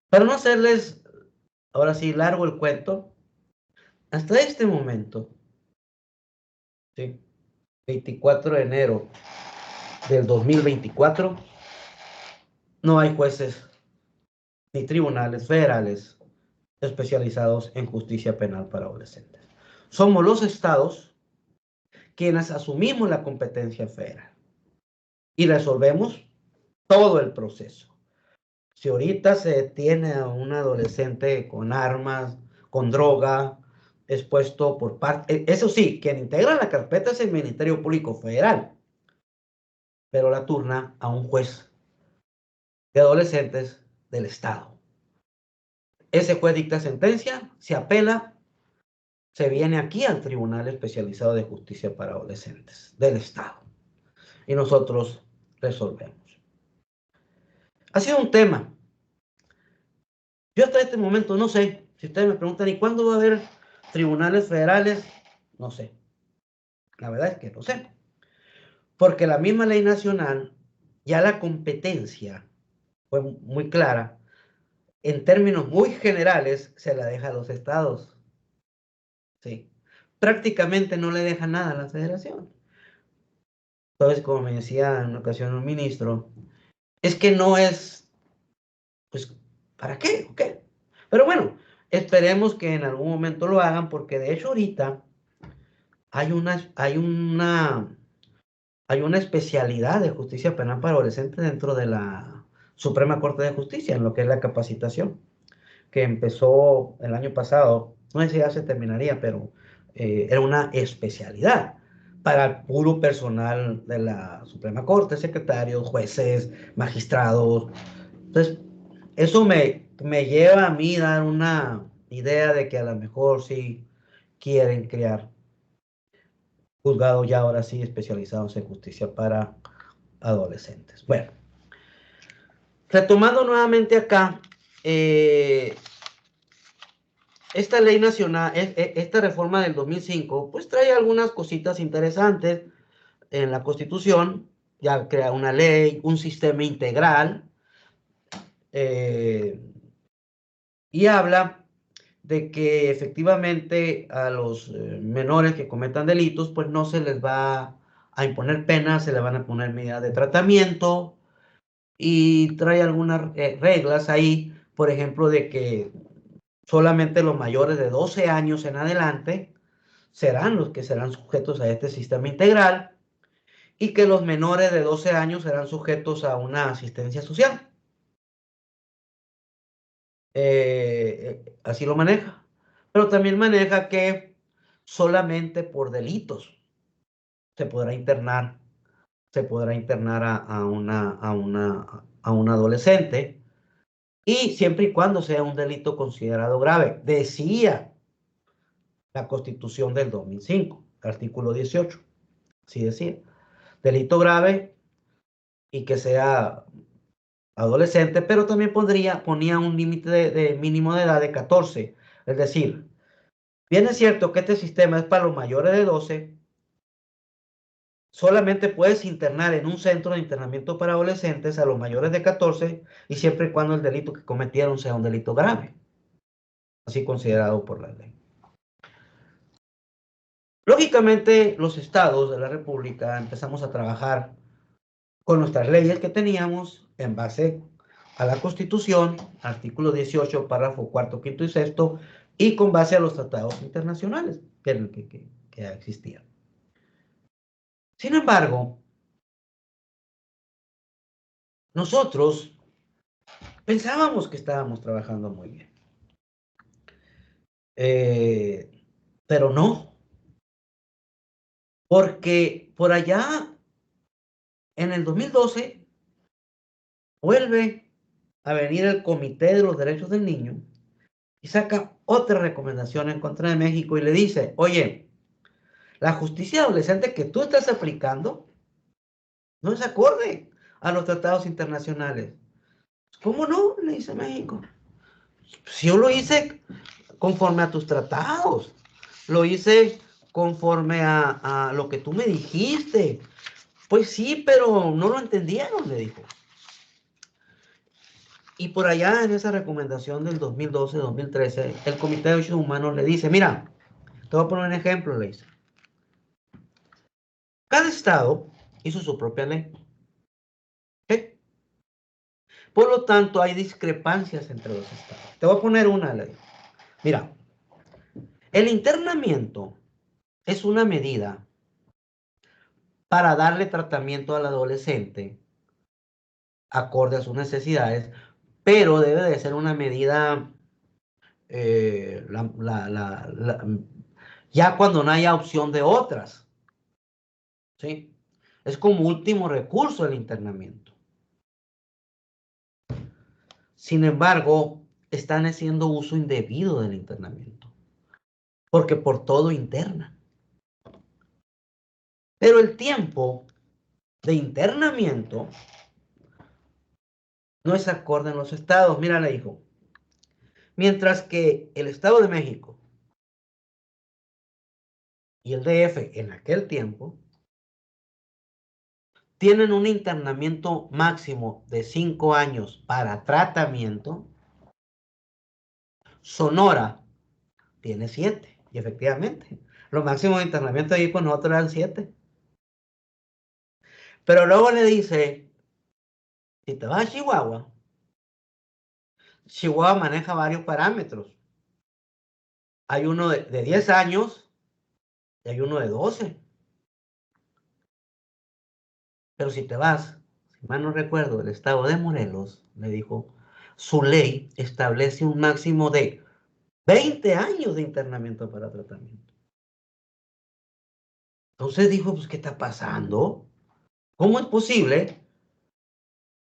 Para no hacerles, ahora sí, largo el cuento, hasta este momento, ¿sí?, 24 de enero del 2024, no hay jueces ni tribunales federales especializados en justicia penal para adolescentes. Somos los estados quienes asumimos la competencia federal y resolvemos todo el proceso. Si ahorita se detiene a un adolescente con armas, con droga, expuesto por parte, eso sí, quien integra la carpeta es el Ministerio Público Federal, pero la turna a un juez de adolescentes del estado. Ese juez dicta sentencia, se apela, se viene aquí al Tribunal Especializado de Justicia para Adolescentes del estado y nosotros resolvemos. Ha sido un tema. Yo hasta este momento no sé, si ustedes me preguntan, ¿y cuándo va a haber tribunales federales? No sé. La verdad es que no sé. Porque la misma ley nacional, ya la competencia fue muy clara. En términos muy generales, se la deja a los estados. ¿Sí? Prácticamente no le deja nada a la federación. Entonces, como me decía en una ocasión un ministro, es que no es, pues, ¿para qué? ¿Ok? Pero bueno, esperemos que en algún momento lo hagan, porque de hecho ahorita hay una especialidad de justicia penal para adolescentes dentro de la Suprema Corte de Justicia, en lo que es la capacitación, que empezó el año pasado. No sé si ya se terminaría, pero era una especialidad para el puro personal de la Suprema Corte, secretarios, jueces, magistrados. Entonces, eso me lleva a mí a dar una idea de que a lo mejor sí quieren crear juzgados ya ahora sí especializados en justicia para adolescentes. Bueno, retomando nuevamente acá, esta ley nacional, esta reforma del 2005, pues trae algunas cositas interesantes en la Constitución. Ya crea una ley, un sistema integral, eh, y habla de que efectivamente a los menores que cometan delitos, pues no se les va a imponer penas, se les van a poner medidas de tratamiento, y trae algunas reglas ahí, por ejemplo, de que solamente los mayores de 12 años en adelante serán los que serán sujetos a este sistema integral, y que los menores de 12 años serán sujetos a una asistencia social. Así lo maneja. Pero también maneja que solamente por delitos se podrá internar, a un adolescente, y siempre y cuando sea un delito considerado grave. Decía la Constitución del 2005, artículo 18. Así decía. Delito grave y que sea adolescente, pero también ponía un límite de mínimo de edad de 14. Es decir, bien es cierto que este sistema es para los mayores de 12, solamente puedes internar en un centro de internamiento para adolescentes a los mayores de 14, y siempre y cuando el delito que cometieron sea un delito grave, así considerado por la ley. Lógicamente, los estados de la República empezamos a trabajar con nuestras leyes que teníamos en base a la Constitución, artículo 18, párrafo cuarto, quinto y sexto, y con base a los tratados internacionales que existían. Sin embargo, nosotros pensábamos que estábamos trabajando muy bien, eh, pero no, porque por allá en el 2012 vuelve a venir el Comité de los Derechos del Niño y saca otra recomendación en contra de México y le dice, oye, la justicia adolescente que tú estás aplicando no es acorde a los tratados internacionales. ¿Cómo no? Le dice México. Si yo lo hice conforme a tus tratados, lo hice conforme a lo que tú me dijiste. Pues sí, pero no lo entendieron, le dijo. Y por allá en esa recomendación del 2012-2013, el Comité de Derechos Humanos le dice, mira, te voy a poner un ejemplo, le dice. Cada estado hizo su propia ley. ¿Okay? Por lo tanto, hay discrepancias entre los estados. Te voy a poner una ley. Mira, el internamiento es una medida para darle tratamiento al adolescente acorde a sus necesidades, pero debe de ser una medida ya cuando no haya opción de otras, ¿sí? Es como último recurso el internamiento. Sin embargo, están haciendo uso indebido del internamiento, porque por todo interna. Pero el tiempo de internamiento no es acorde en los estados. Mira, le dijo, mientras que el Estado de México y el DF en aquel tiempo tienen un internamiento máximo de 5 años para tratamiento. Sonora tiene 7. Y efectivamente, los máximos de internamiento ahí con nosotros eran 7. Pero luego le dice, si te vas a Chihuahua, Chihuahua maneja varios parámetros. Hay uno de 10 años y hay uno de 12. Pero si te vas, si mal no recuerdo, el estado de Morelos, le dijo, su ley establece un máximo de 20 años de internamiento para tratamiento. Entonces dijo, pues, ¿qué está pasando? ¿Cómo es posible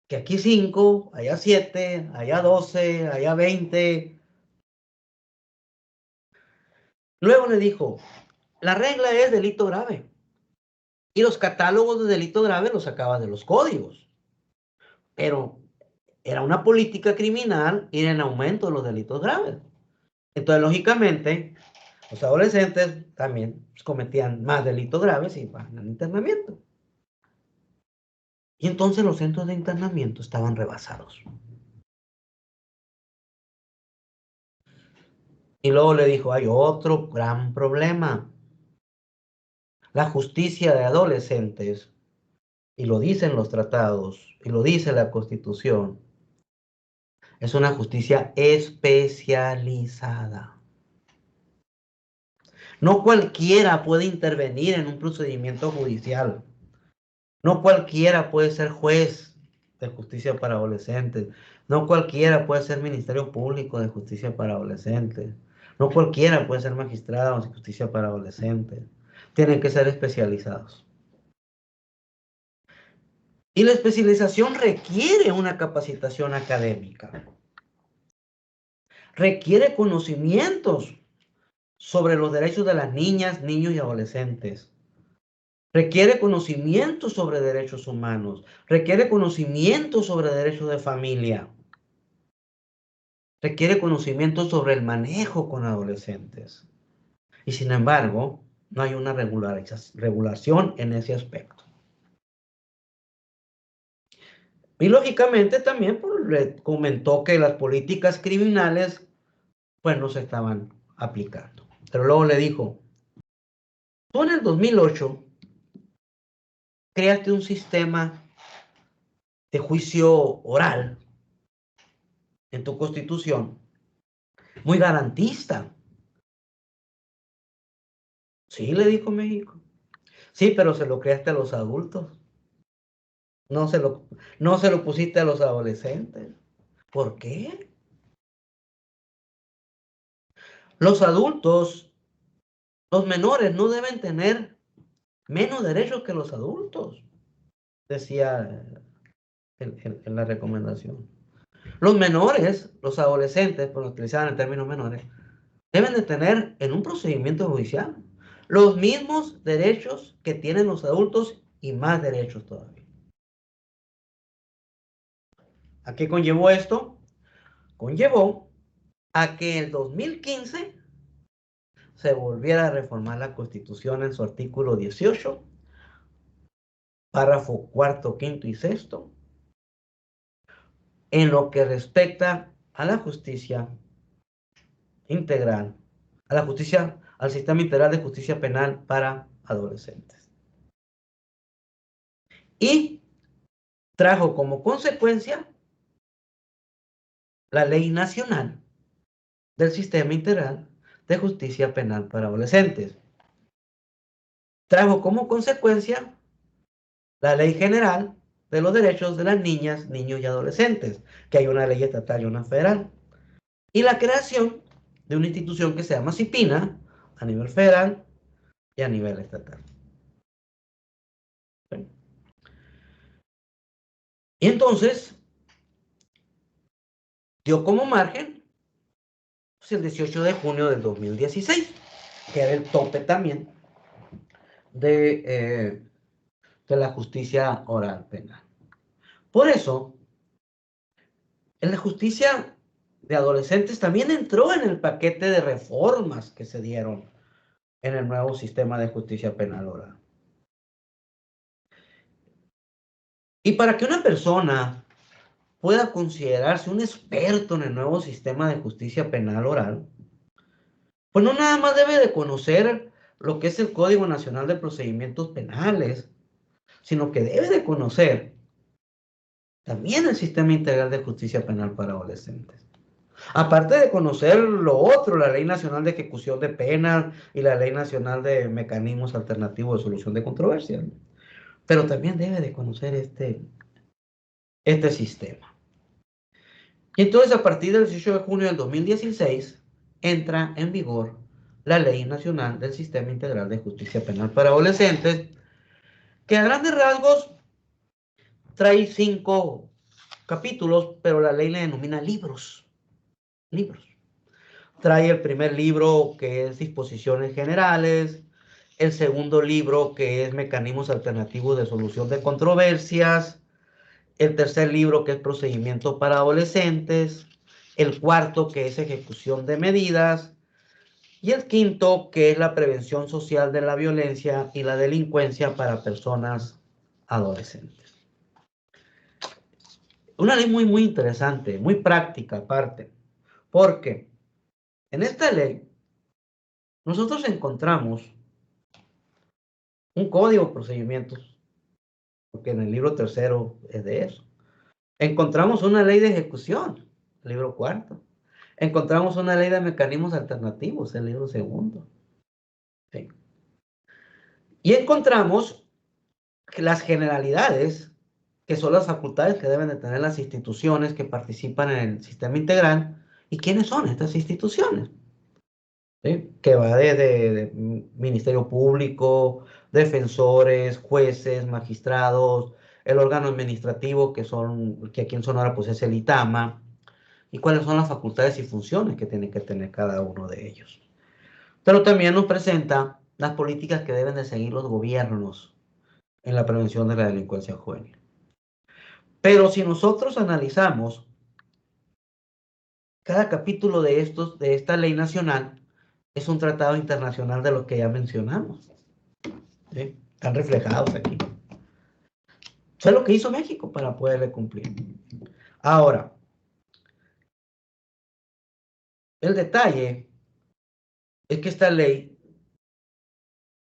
que aquí 5, allá 7, allá 12, allá 20? Luego le dijo, la regla es delito grave. Y los catálogos de delito grave los sacaba de los códigos. Pero era una política criminal ir en aumento de los delitos graves. Entonces, lógicamente, los adolescentes también cometían más delitos graves y van al internamiento. Y entonces los centros de internamiento estaban rebasados. Y luego le dijo, hay otro gran problema. La justicia de adolescentes, y lo dicen los tratados, y lo dice la Constitución, es una justicia especializada. No cualquiera puede intervenir en un procedimiento judicial. No cualquiera puede ser juez de justicia para adolescentes. No cualquiera puede ser Ministerio Público de Justicia para adolescentes. No cualquiera puede ser magistrado de justicia para adolescentes. Tienen que ser especializados. Y la especialización requiere una capacitación académica. Requiere conocimientos sobre los derechos de las niñas, niños y adolescentes. Requiere conocimiento sobre derechos humanos. Requiere conocimiento sobre derechos de familia. Requiere conocimiento sobre el manejo con adolescentes. Y sin embargo, no hay una regulación en ese aspecto. Y lógicamente también pues, le comentó que las políticas criminales pues no se estaban aplicando. Pero luego le dijo, tú en el 2008 creaste un sistema de juicio oral en tu constitución muy garantista. Sí, le dijo México. Sí, pero se lo creaste a los adultos. No se lo pusiste a los adolescentes. ¿Por qué? Los adultos, los menores, no deben tener menos derechos que los adultos, decía en la recomendación. Los menores, los adolescentes, por utilizar el término menores, deben de tener en un procedimiento judicial los mismos derechos que tienen los adultos y más derechos todavía. ¿A qué conllevó esto? Conllevó a que en el 2015 se volviera a reformar la Constitución en su artículo 18, párrafo cuarto, quinto y sexto, en lo que respecta a la justicia integral, al sistema integral de justicia penal para adolescentes. Y trajo como consecuencia la Ley Nacional del Sistema Integral de Justicia Penal para Adolescentes. Trajo como consecuencia la Ley General de los Derechos de las Niñas, Niños y Adolescentes, que hay una ley estatal y una federal. Y la creación de una institución que se llama CIPINA a nivel federal y a nivel estatal. ¿Sí? Y entonces dio como margen pues, el 18 de junio del 2016, que era el tope también de la justicia oral penal. Por eso, en la justicia de adolescentes también entró en el paquete de reformas que se dieron en el nuevo sistema de justicia penal oral. Y para que una persona pueda considerarse un experto en el nuevo sistema de justicia penal oral, pues no nada más debe de conocer lo que es el Código Nacional de Procedimientos Penales, sino que debe de conocer también el Sistema Integral de Justicia Penal para Adolescentes. Aparte de conocer lo otro, la Ley Nacional de Ejecución de Penas y la Ley Nacional de Mecanismos Alternativos de Solución de Controversias, pero también debe de conocer este sistema. Y entonces, a partir del 18 de junio del 2016, entra en vigor la Ley Nacional del Sistema Integral de Justicia Penal para Adolescentes, que a grandes rasgos trae 5 capítulos, pero la ley le denomina libros. Libros. Trae el primer libro, que es Disposiciones Generales, el segundo libro, que es Mecanismos Alternativos de Solución de Controversias, el tercer libro, que es Procedimiento para Adolescentes, el cuarto, que es Ejecución de Medidas, y el quinto, que es la prevención social de la violencia y la delincuencia para personas adolescentes. Una ley muy, muy interesante, muy práctica aparte, porque en esta ley nosotros encontramos un código de procedimientos, porque en el libro tercero es de eso. Encontramos una ley de ejecución, el libro cuarto. Encontramos una ley de mecanismos alternativos, el libro segundo. ¿Sí? Y encontramos que las generalidades, que son las facultades que deben de tener las instituciones que participan en el sistema integral, y quiénes son estas instituciones. ¿Sí? Que va desde Ministerio Público, defensores, jueces, magistrados, el órgano administrativo, que aquí en Sonora pues es el ITAMA, y cuáles son las facultades y funciones que tiene que tener cada uno de ellos. Pero también nos presenta las políticas que deben de seguir los gobiernos en la prevención de la delincuencia juvenil. Pero si nosotros analizamos cada capítulo de esta ley nacional, es un tratado internacional de los que ya mencionamos. ¿Sí? Están reflejados aquí. Eso es lo que hizo México para poderle cumplir. Ahora, el detalle es que esta ley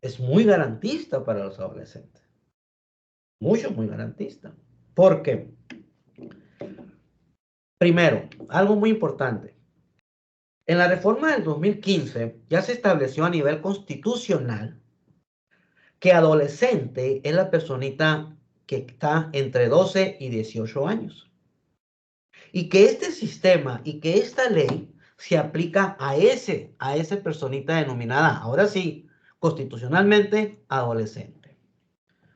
es muy garantista para los adolescentes. Mucho, muy garantista. ¿Por qué? Primero, algo muy importante. En la reforma del 2015 ya se estableció a nivel constitucional que adolescente es la personita que está entre 12 y 18 años. Y que este sistema y que esta ley se aplica a esa personita denominada, ahora sí, constitucionalmente adolescente.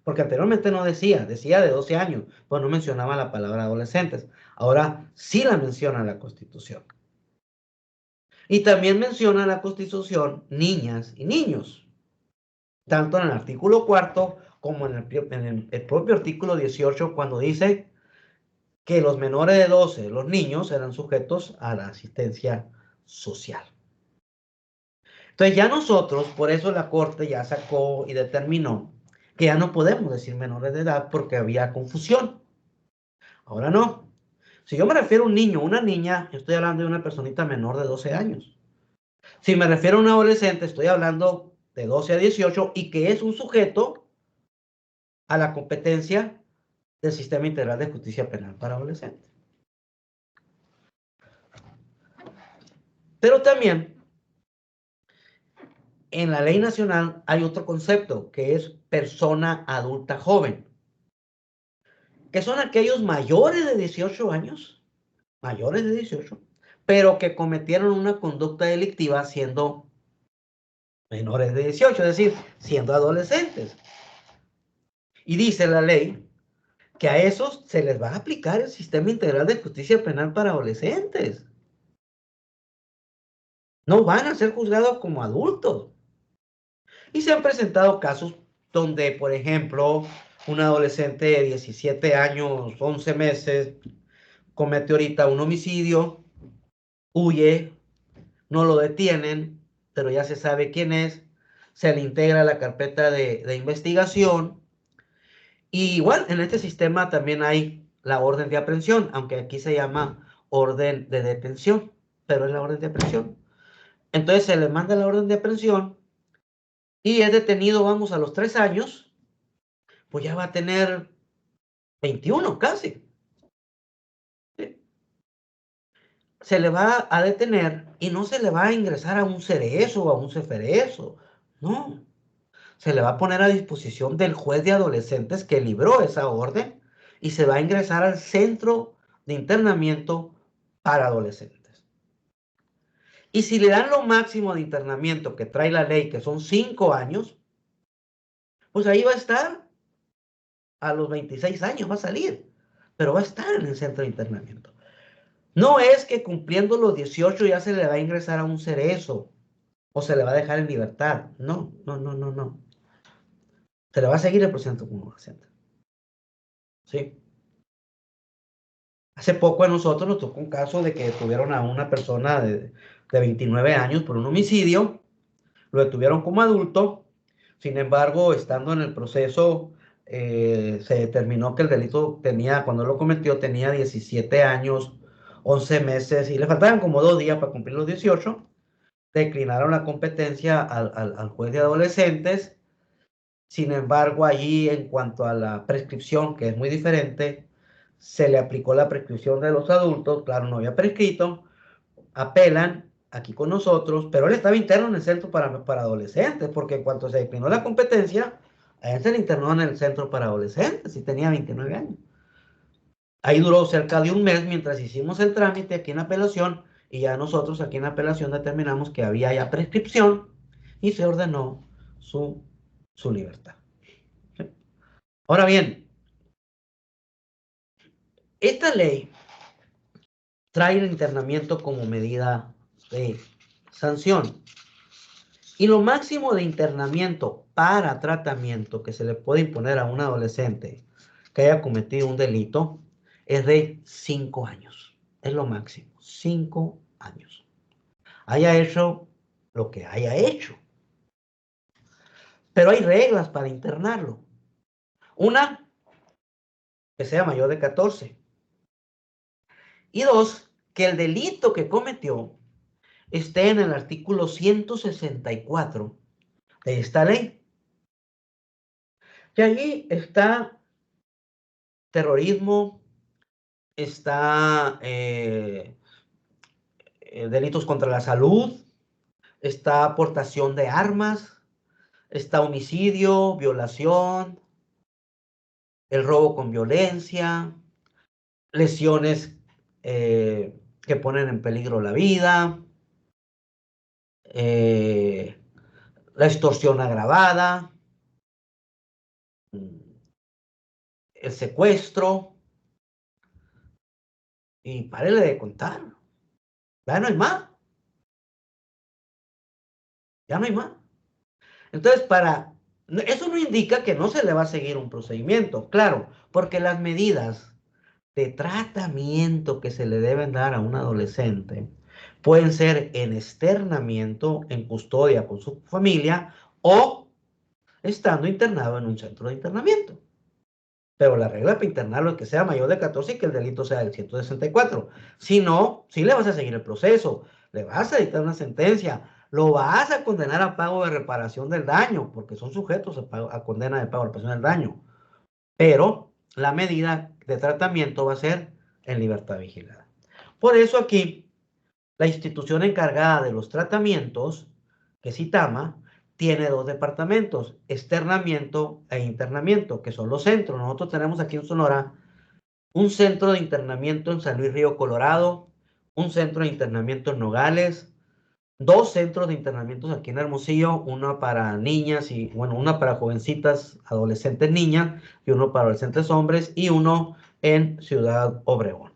Porque anteriormente no decía de 12 años, pues no mencionaba la palabra adolescentes. Ahora sí la menciona la Constitución. Y también menciona la Constitución niñas y niños, tanto en el artículo 4 como en el propio artículo 18, cuando dice que los menores de 12, los niños, eran sujetos a la asistencia social. Entonces ya nosotros, por eso la Corte ya sacó y determinó que ya no podemos decir menores de edad porque había confusión. Ahora no. Si yo me refiero a un niño o una niña, estoy hablando de una personita menor de 12 años. Si me refiero a un adolescente, estoy hablando de 12 a 18 y que es un sujeto a la competencia del Sistema Integral de Justicia Penal para Adolescentes. Pero también en la ley nacional hay otro concepto que es persona adulta joven, que son aquellos mayores de 18 años, pero que cometieron una conducta delictiva siendo menores de 18, es decir, siendo adolescentes. Y dice la ley que a esos se les va a aplicar el Sistema Integral de Justicia Penal para Adolescentes. No van a ser juzgados como adultos. Y se han presentado casos donde, por ejemplo, un adolescente de 17 años, 11 meses, comete ahorita un homicidio, huye, no lo detienen, pero ya se sabe quién es, se le integra la carpeta de investigación. Y igual, en este sistema también hay la orden de aprehensión, aunque aquí se llama orden de detención, pero es la orden de aprehensión. Entonces se le manda la orden de aprehensión y es detenido, vamos, a los 3 años, pues ya va a tener 21 casi. ¿Sí? Se le va a detener y no se le va a ingresar a un cerezo o a un ceferezo, no. Se le va a poner a disposición del juez de adolescentes que libró esa orden y se va a ingresar al centro de internamiento para adolescentes. Y si le dan lo máximo de internamiento que trae la ley, que son 5 años, pues ahí va a estar a los 26 años, va a salir, pero va a estar en el centro de internamiento. No es que cumpliendo los 18 ya se le va a ingresar a un cerezo o se le va a dejar en libertad. No, no, no, no, no. Se le va a seguir el proceso como adolescente. ¿Sí? Hace poco a nosotros nos tocó un caso de que detuvieron a una persona de 29 años por un homicidio. Lo detuvieron como adulto. Sin embargo, estando en el proceso, se determinó que el delito tenía, cuando lo cometió, tenía 17 años, 11 meses y le faltaban como 2 días para cumplir los 18. Declinaron la competencia al juez de adolescentes. Sin embargo, allí en cuanto a la prescripción, que es muy diferente, se le aplicó la prescripción de los adultos, claro, no había prescrito, apelan aquí con nosotros, pero él estaba interno en el centro para adolescentes, porque en cuanto se declinó la competencia, a él se le internó en el centro para adolescentes y tenía 29 años. Ahí duró cerca de un mes mientras hicimos el trámite aquí en apelación y ya nosotros aquí en apelación determinamos que había ya prescripción y se ordenó su libertad. Ahora bien, esta ley trae el internamiento como medida de sanción. Y lo máximo de internamiento para tratamiento que se le puede imponer a un adolescente que haya cometido un delito es de 5 años. Es lo máximo, 5 años. Haya hecho lo que haya hecho. Pero hay reglas para internarlo. Una, que sea mayor de 14. Y dos, que el delito que cometió esté en el artículo 164 de esta ley. Y allí está terrorismo, está delitos contra la salud, está aportación de armas, está homicidio, violación, el robo con violencia, lesiones que ponen en peligro la vida, la extorsión agravada, el secuestro, y párele de contar. Ya no hay más. Ya no hay más. Entonces, eso no indica que no se le va a seguir un procedimiento, claro, porque las medidas de tratamiento que se le deben dar a un adolescente pueden ser en externamiento, en custodia con su familia o estando internado en un centro de internamiento. Pero la regla para internarlo es que sea mayor de 14 y que el delito sea del 164. Si no, sí le vas a seguir el proceso, le vas a dictar una sentencia, lo vas a condenar a pago de reparación del daño, porque son sujetos a condena de pago de reparación del daño. Pero la medida de tratamiento va a ser en libertad vigilada. Por eso aquí, la institución encargada de los tratamientos, que es ITAMA, tiene 2 departamentos, externamiento e internamiento, que son los centros. Nosotros tenemos aquí en Sonora un centro de internamiento en San Luis Río Colorado, un centro de internamiento en Nogales, 2 centros de internamientos aquí en Hermosillo, uno para niñas y, bueno, una para jovencitas, adolescentes niñas, y uno para adolescentes hombres, y uno en Ciudad Obregón.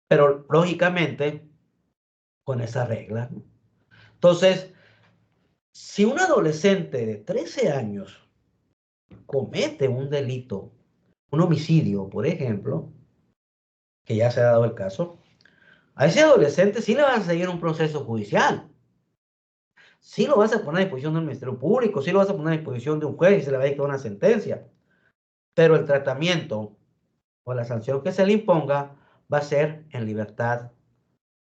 Pero, lógicamente, con esa regla, ¿no? Entonces, si un adolescente de 13 años comete un delito, un homicidio, por ejemplo, que ya se ha dado el caso, a ese adolescente sí le van a seguir un proceso judicial. Sí lo vas a poner a disposición del Ministerio Público, sí lo vas a poner a disposición de un juez y se le va a dictar una sentencia. Pero el tratamiento o la sanción que se le imponga va a ser en libertad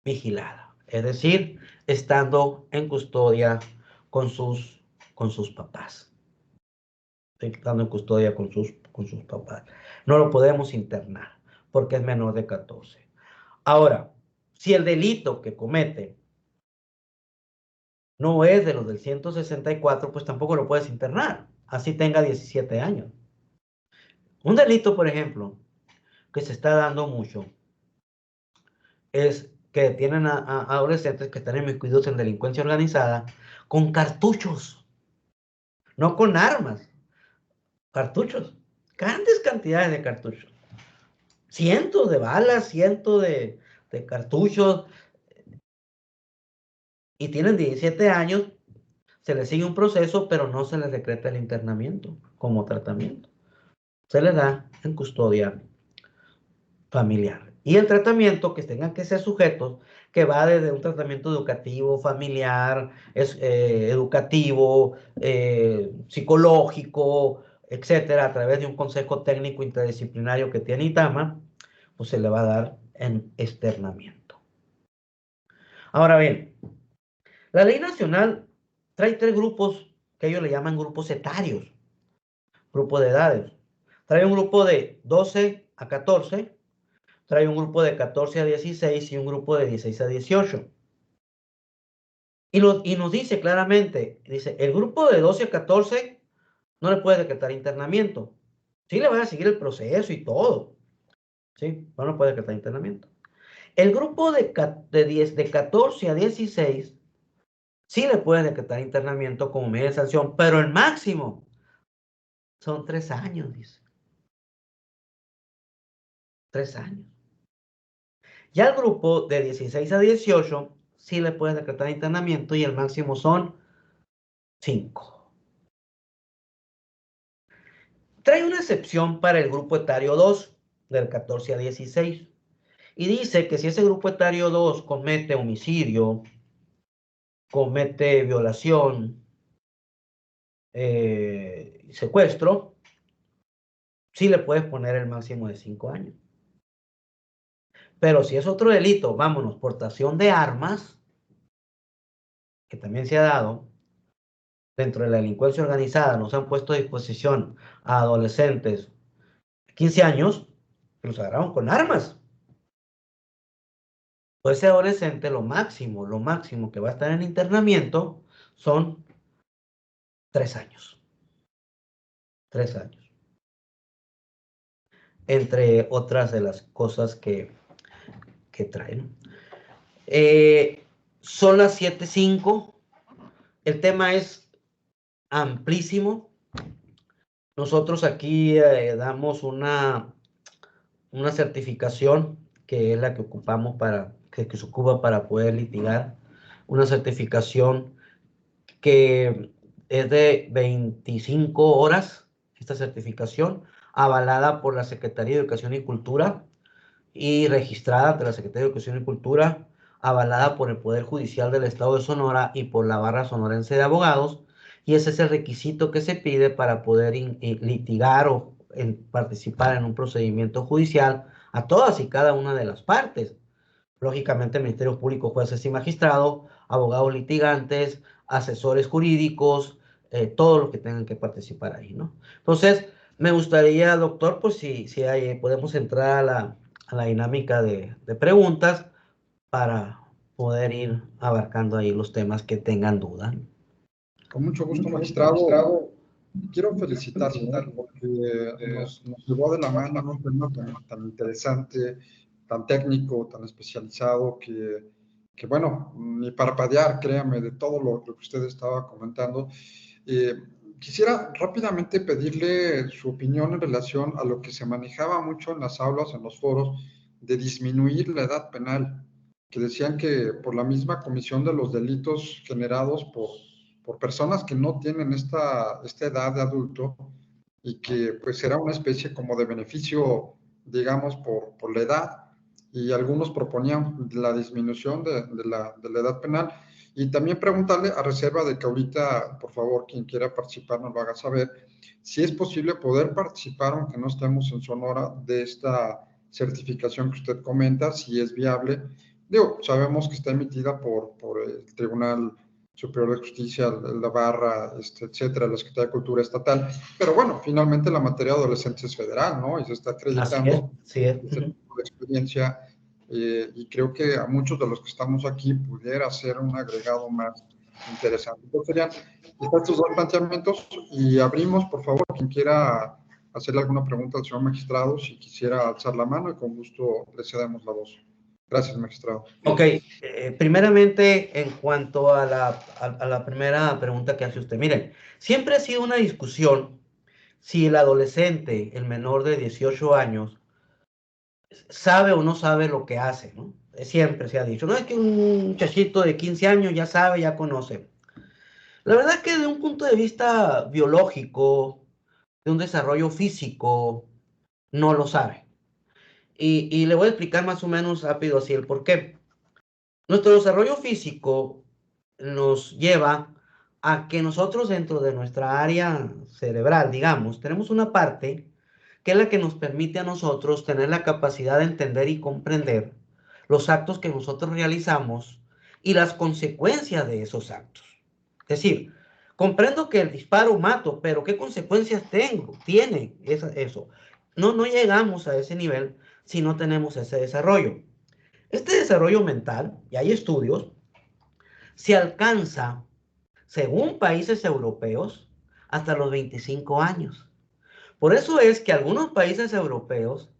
vigilada. Es decir, estando en custodia con sus papás. Estando en custodia con sus papás. No lo podemos internar porque es menor de 14. Ahora, si el delito que comete no es de los del 164, pues tampoco lo puedes internar, así tenga 17 años. Un delito, por ejemplo, que se está dando mucho, es que tienen a adolescentes que están inmiscuidos en delincuencia organizada con cartuchos, no con armas, cartuchos, grandes cantidades de cartuchos, cientos de balas, cientos de cartuchos, y tienen 17 años, se les sigue un proceso, pero no se les decreta el internamiento como tratamiento. Se les da en custodia familiar. Y el tratamiento que tengan que ser sujetos, que va desde un tratamiento educativo, familiar, educativo, psicológico, etcétera, a través de un consejo técnico interdisciplinario que tiene ITAMA, pues se le va a dar en externamiento. Ahora bien, la ley nacional trae 3 grupos que ellos le llaman grupos etarios, grupo de edades. Trae un grupo de 12 a 14, trae un grupo de 14 a 16 y un grupo de 16 a 18. Y nos dice claramente, dice, el grupo de 12 a 14 no le puede decretar internamiento. Sí le van a seguir el proceso y todo, ¿sí? Pero no puede decretar internamiento. El grupo de 14 a 16 sí le puede decretar internamiento como medida de sanción, pero el máximo son 3 años, dice. 3 años. Ya el grupo de 16 a 18 sí le puede decretar internamiento y el máximo son 5. Trae una excepción para el grupo etario 2, del 14 a 16. Y dice que si ese grupo etario 2 comete homicidio, comete violación, secuestro, sí le puedes poner el máximo de 5 años. Pero si es otro delito, vámonos, portación de armas, que también se ha dado, dentro de la delincuencia organizada, nos han puesto a disposición a adolescentes de 15 años, que los agarraron con armas. Pues ese adolescente, lo máximo que va a estar en internamiento son 3 años. 3 años. Entre otras de las cosas que traen. Son las 7:05. El tema es amplísimo. Nosotros aquí damos una certificación que es la que ocupamos que se ocupa para poder litigar. Una certificación que es de 25 horas, esta certificación, avalada por la Secretaría de Educación y Cultura y registrada ante la Secretaría de Educación y Cultura, avalada por el Poder Judicial del Estado de Sonora y por la Barra Sonorense de Abogados, y ese es el requisito que se pide para poder litigar o participar en un procedimiento judicial a todas y cada una de las partes. Lógicamente, Ministerio Público, jueces y magistrados, abogados litigantes, asesores jurídicos, todos los que tengan que participar ahí, ¿no? Entonces, me gustaría, doctor, pues si podemos entrar a la dinámica de preguntas para poder ir abarcando ahí los temas que tengan duda.
Con mucho gusto, magistrado. Quiero felicitarlo porque nos llevó de la mano en un tema tan interesante, tan técnico, tan especializado, que bueno, ni parpadear, créame, de todo lo que usted estaba comentando. Quisiera rápidamente pedirle su opinión en relación a lo que se manejaba mucho en las aulas, en los foros, de disminuir la edad penal, que decían que por la misma comisión de los delitos generados por personas que no tienen esta edad de adulto y que pues era una especie como de beneficio, digamos, por la edad, y algunos proponían la disminución de la edad penal. Y también preguntarle, a reserva de que ahorita, por favor, quien quiera participar nos lo haga saber, si es posible poder participar, aunque no estemos en Sonora, de esta certificación que usted comenta, si es viable. Digo, sabemos que está emitida por el Tribunal Superior de Justicia, la Barra, etcétera, la Secretaría de Cultura Estatal, pero bueno, finalmente la materia de adolescentes es federal, ¿no? Y se está acreditando
Así es.
este tipo de experiencia, y creo que a muchos de los que estamos aquí pudiera ser un agregado más interesante. Entonces serían estos dos planteamientos y abrimos, por favor, quien quiera hacerle alguna pregunta al señor magistrado, si quisiera alzar la mano y con gusto le cedemos la voz. Gracias, magistrado.
Ok, primeramente, en cuanto a la primera pregunta que hace usted, miren, siempre ha sido una discusión si el adolescente, el menor de 18 años, sabe o no sabe lo que hace, ¿no? Siempre se ha dicho, no es que un muchachito de 15 años ya sabe, ya conoce. La verdad es que desde un punto de vista biológico, de un desarrollo físico, no lo sabe. Y le voy a explicar más o menos rápido así el por qué. Nuestro desarrollo físico nos lleva a que nosotros dentro de nuestra área cerebral, digamos, tenemos una parte que es la que nos permite a nosotros tener la capacidad de entender y comprender los actos que nosotros realizamos y las consecuencias de esos actos. Es decir, comprendo que el disparo mato, pero ¿qué consecuencias tiene eso? No llegamos a ese nivel si no tenemos ese desarrollo. Este desarrollo mental, y hay estudios, se alcanza, según países europeos, hasta los 25 años. Por eso es que algunos países europeos,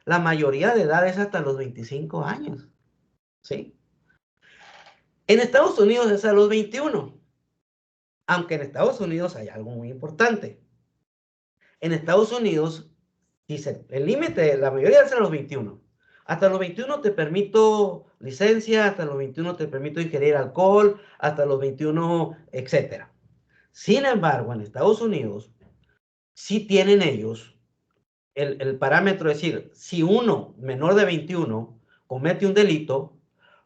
la mayoría de edad es hasta los 25 años. ¿Sí? En Estados Unidos es a los 21. Aunque en Estados Unidos hay algo muy importante. En Estados Unidos, dice, el límite, la mayoría es a los 21. Hasta los 21 te permito licencia, hasta los 21 te permito ingerir alcohol, hasta los 21, etc. Sin embargo, en Estados Unidos, sí tienen ellos el parámetro, es decir, si uno menor de 21 comete un delito,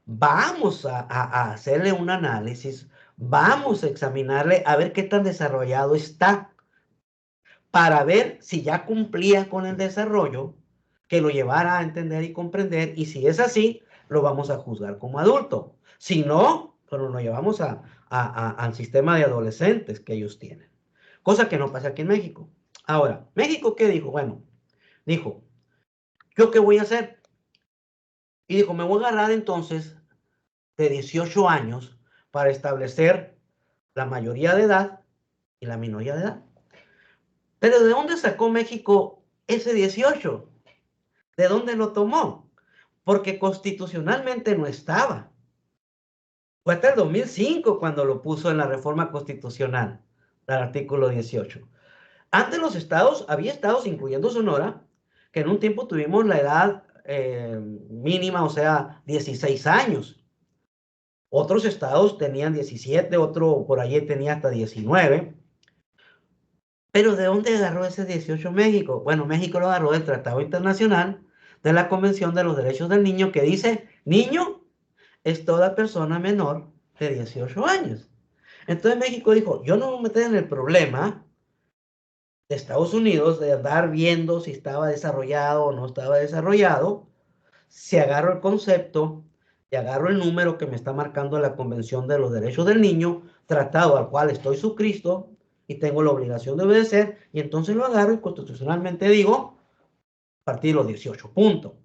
vamos a hacerle un análisis, vamos a examinarle a ver qué tan desarrollado está, para ver si ya cumplía con el desarrollo que lo llevara a entender y comprender, y si es así, lo vamos a juzgar como adulto. Si no, pues lo llevamos al sistema de adolescentes que ellos tienen. Cosa que no pasa aquí en México. Ahora, ¿México qué dijo? Bueno, dijo, ¿yo qué voy a hacer? Y dijo, me voy a agarrar entonces de 18 años para establecer la mayoría de edad y la minoría de edad. Pero ¿de dónde sacó México ese 18? ¿De dónde lo tomó? Porque constitucionalmente no estaba. Fue hasta el 2005 cuando lo puso en la reforma constitucional, el artículo 18. Antes los estados, había estados, incluyendo Sonora, que en un tiempo tuvimos la edad mínima, o sea, 16 años. Otros estados tenían 17, otro por allí tenía hasta 19. Pero ¿de dónde agarró ese 18 México? Bueno, México lo agarró del Tratado Internacional de la Convención de los Derechos del Niño, que dice, niño es toda persona menor de 18 años. Entonces México dijo, yo no me voy a meter en el problema de Estados Unidos de andar viendo si estaba desarrollado o no estaba desarrollado, si agarro el concepto y agarro el número que me está marcando la Convención de los Derechos del Niño, tratado al cual estoy suscrito y tengo la obligación de obedecer, y entonces lo agarro y constitucionalmente digo, a partir de los 18, punto.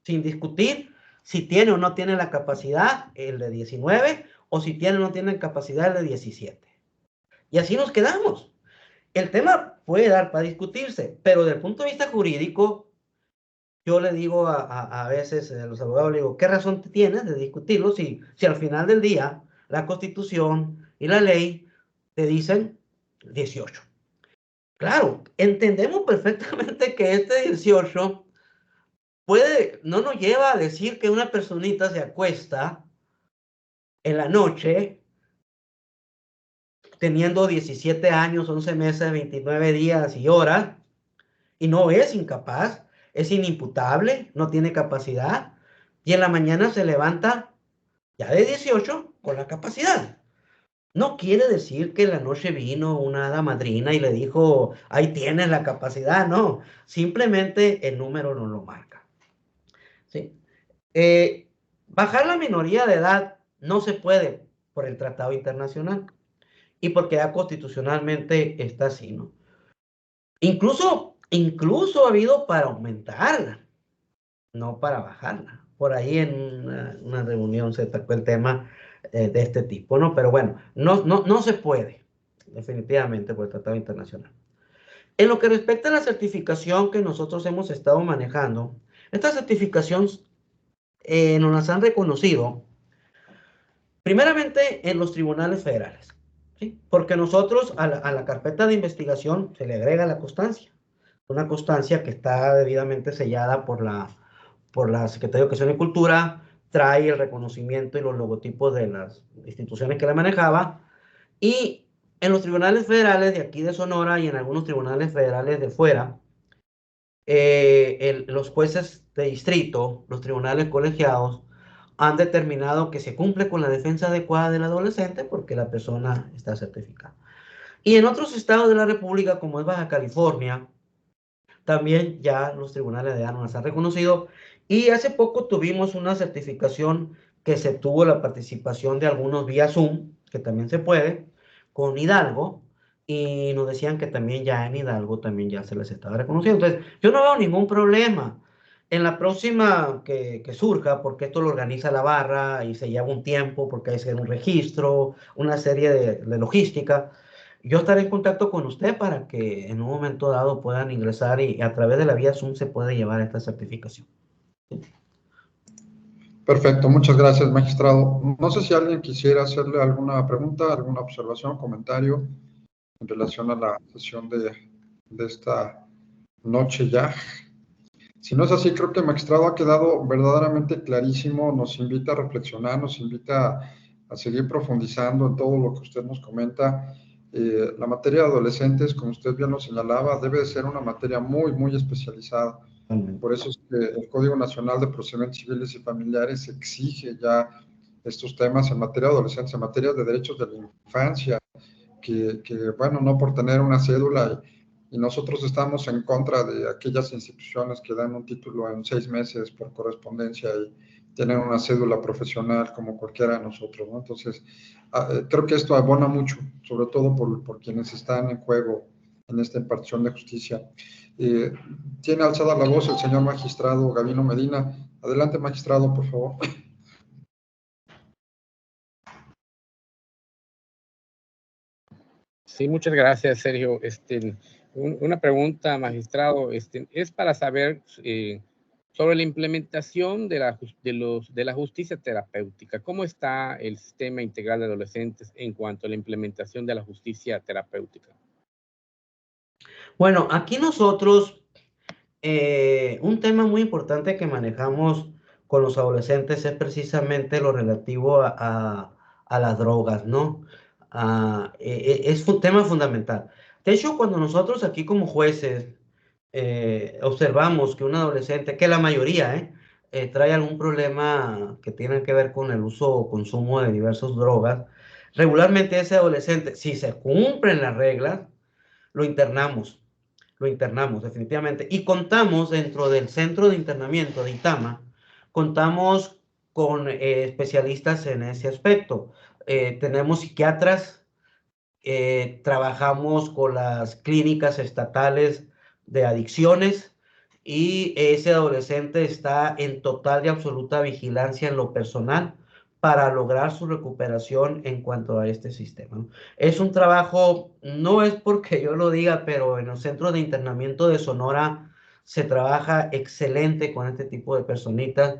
Sin discutir si tiene o no tiene la capacidad el de 19 o si tiene o no tiene capacidad el de 17. Y así nos quedamos. El tema puede dar para discutirse, pero desde el punto de vista jurídico, yo le digo a veces a los abogados, le digo, ¿qué razón tienes de discutirlo si al final del día la Constitución y la ley te dicen 18? Claro, entendemos perfectamente que este 18 no nos lleva a decir que una personita se acuesta en la noche teniendo 17 años, 11 meses, 29 días y horas, y no es incapaz, es inimputable, no tiene capacidad, y en la mañana se levanta ya de 18 con la capacidad. No quiere decir que la noche vino una hada madrina y le dijo, ahí tienes la capacidad, no. Simplemente el número no lo marca. ¿Sí? Bajar la minoría de edad no se puede por el tratado internacional y porque ya constitucionalmente está así, ¿no? Incluso ha habido para aumentarla, no para bajarla. Por ahí en una reunión se tocó el tema de este tipo, ¿no? Pero bueno, no se puede, definitivamente, por el tratado internacional. En lo que respecta a la certificación que nosotros hemos estado manejando, esta certificación nos las han reconocido primeramente en los tribunales federales, ¿sí? Porque nosotros a la carpeta de investigación se le agrega la constancia, una constancia que está debidamente sellada por la Secretaría de Educación y Cultura, trae el reconocimiento y los logotipos de las instituciones que la manejaba, y en los tribunales federales de aquí de Sonora y en algunos tribunales federales de fuera, los jueces de distrito, los tribunales colegiados, han determinado que se cumple con la defensa adecuada del adolescente porque la persona está certificada. Y en otros estados de la República, como es Baja California, también ya los tribunales de nos han reconocido. Y hace poco tuvimos una certificación que se tuvo la participación de algunos vía Zoom, que también se puede, con Hidalgo, y nos decían que también ya en Hidalgo también ya se les estaba reconociendo. Entonces, yo no veo ningún problema. En la próxima que surja, porque esto lo organiza la barra y se lleva un tiempo, porque hay que hacer un registro, una serie de logística, yo estaré en contacto con usted para que en un momento dado puedan ingresar y a través de la vía Zoom se puede llevar esta certificación.
Perfecto, muchas gracias, magistrado. No sé si alguien quisiera hacerle alguna pregunta, alguna observación, comentario en relación a la sesión de esta noche ya. Si no es así, creo que el magistrado ha quedado verdaderamente clarísimo, nos invita a reflexionar, nos invita a seguir profundizando en todo lo que usted nos comenta. La materia de adolescentes, como usted bien lo señalaba, debe de ser una materia muy, muy especializada. Por eso es que el Código Nacional de Procedimientos Civiles y Familiares exige ya estos temas en materia de adolescentes, en materia de derechos de la infancia, que bueno, no por tener una cédula y nosotros estamos en contra de aquellas instituciones que dan un título en 6 meses por correspondencia y tienen una cédula profesional como cualquiera de nosotros, ¿no? Entonces, creo que esto abona mucho, sobre todo por quienes están en juego en esta impartición de justicia. Tiene alzada la voz el señor magistrado Gavino Medina. Adelante, magistrado, por favor.
Sí, muchas gracias, Sergio. Una pregunta, magistrado, es para saber sobre la implementación de la justicia terapéutica. ¿Cómo está el sistema integral de adolescentes en cuanto a la implementación de la justicia terapéutica?
Bueno, aquí nosotros, un tema muy importante que manejamos con los adolescentes es precisamente lo relativo a las drogas, ¿no? Es un tema fundamental. De hecho, cuando nosotros aquí como jueces observamos que un adolescente, que la mayoría, trae algún problema que tiene que ver con el uso o consumo de diversas drogas, regularmente ese adolescente, si se cumplen las reglas, lo internamos. Lo internamos definitivamente. Y contamos dentro del centro de internamiento de Itama, contamos con especialistas en ese aspecto. Tenemos psiquiatras, trabajamos con las clínicas estatales de adicciones y ese adolescente está en total y absoluta vigilancia en lo personal para lograr su recuperación en cuanto a este sistema, ¿no? Es un trabajo, no es porque yo lo diga, pero en el centro de internamiento de Sonora se trabaja excelente con este tipo de personitas,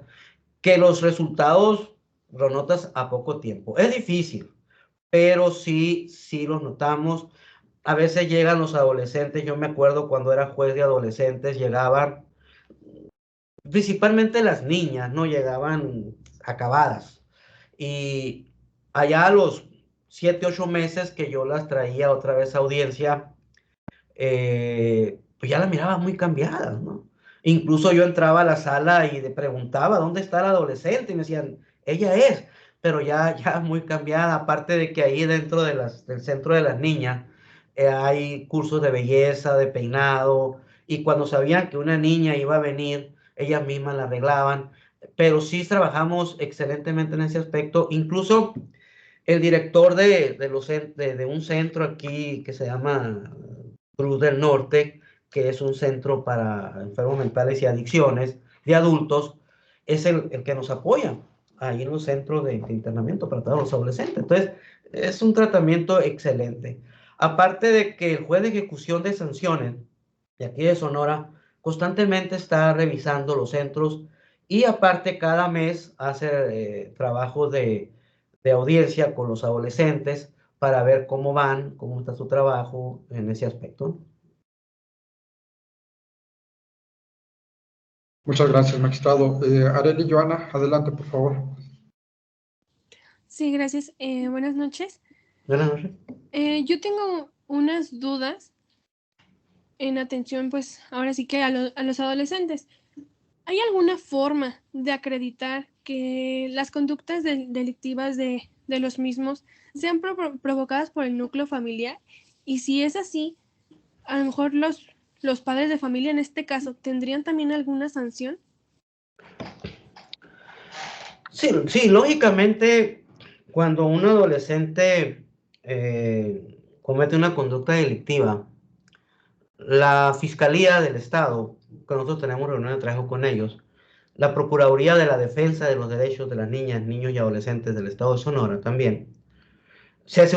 que los resultados los notas a poco tiempo. Es difícil, pero sí los notamos. A veces llegan los adolescentes, yo me acuerdo cuando era juez de adolescentes, llegaban, principalmente las niñas, ¿no? Llegaban acabadas. Y allá a los 7, 8 meses que yo las traía otra vez a audiencia, pues ya las miraba muy cambiadas, ¿no? Incluso yo entraba a la sala y le preguntaba, ¿dónde está la adolescente? Y me decían, ella es. pero ya muy cambiada, aparte de que ahí dentro del centro de las niñas hay cursos de belleza, de peinado, y cuando sabían que una niña iba a venir, ellas mismas la arreglaban, pero sí trabajamos excelentemente en ese aspecto. Incluso el director de un centro aquí que se llama Cruz del Norte, que es un centro para enfermos mentales y adicciones de adultos, es el que nos apoya ahí en los centros de internamiento para todos los adolescentes. Entonces, es un tratamiento excelente. Aparte de que el juez de ejecución de sanciones de aquí de Sonora constantemente está revisando los centros y aparte cada mes hace trabajos de audiencia con los adolescentes para ver cómo van, cómo está su trabajo en ese aspecto.
Muchas gracias, magistrado. Arely, Joana, adelante, por favor.
Sí, gracias. Buenas noches.
Buenas noches.
Yo tengo unas dudas en atención, pues ahora sí que a los adolescentes. ¿Hay alguna forma de acreditar que las conductas delictivas de los mismos sean provocadas por el núcleo familiar? Y si es así, a lo mejor los padres de familia en este caso tendrían también alguna sanción.
Sí, lógicamente, cuando un adolescente comete una conducta delictiva, la Fiscalía del Estado, que nosotros tenemos reunión de trabajo con ellos, la Procuraduría de la Defensa de los Derechos de las Niñas, Niños y Adolescentes del Estado de Sonora también, se hace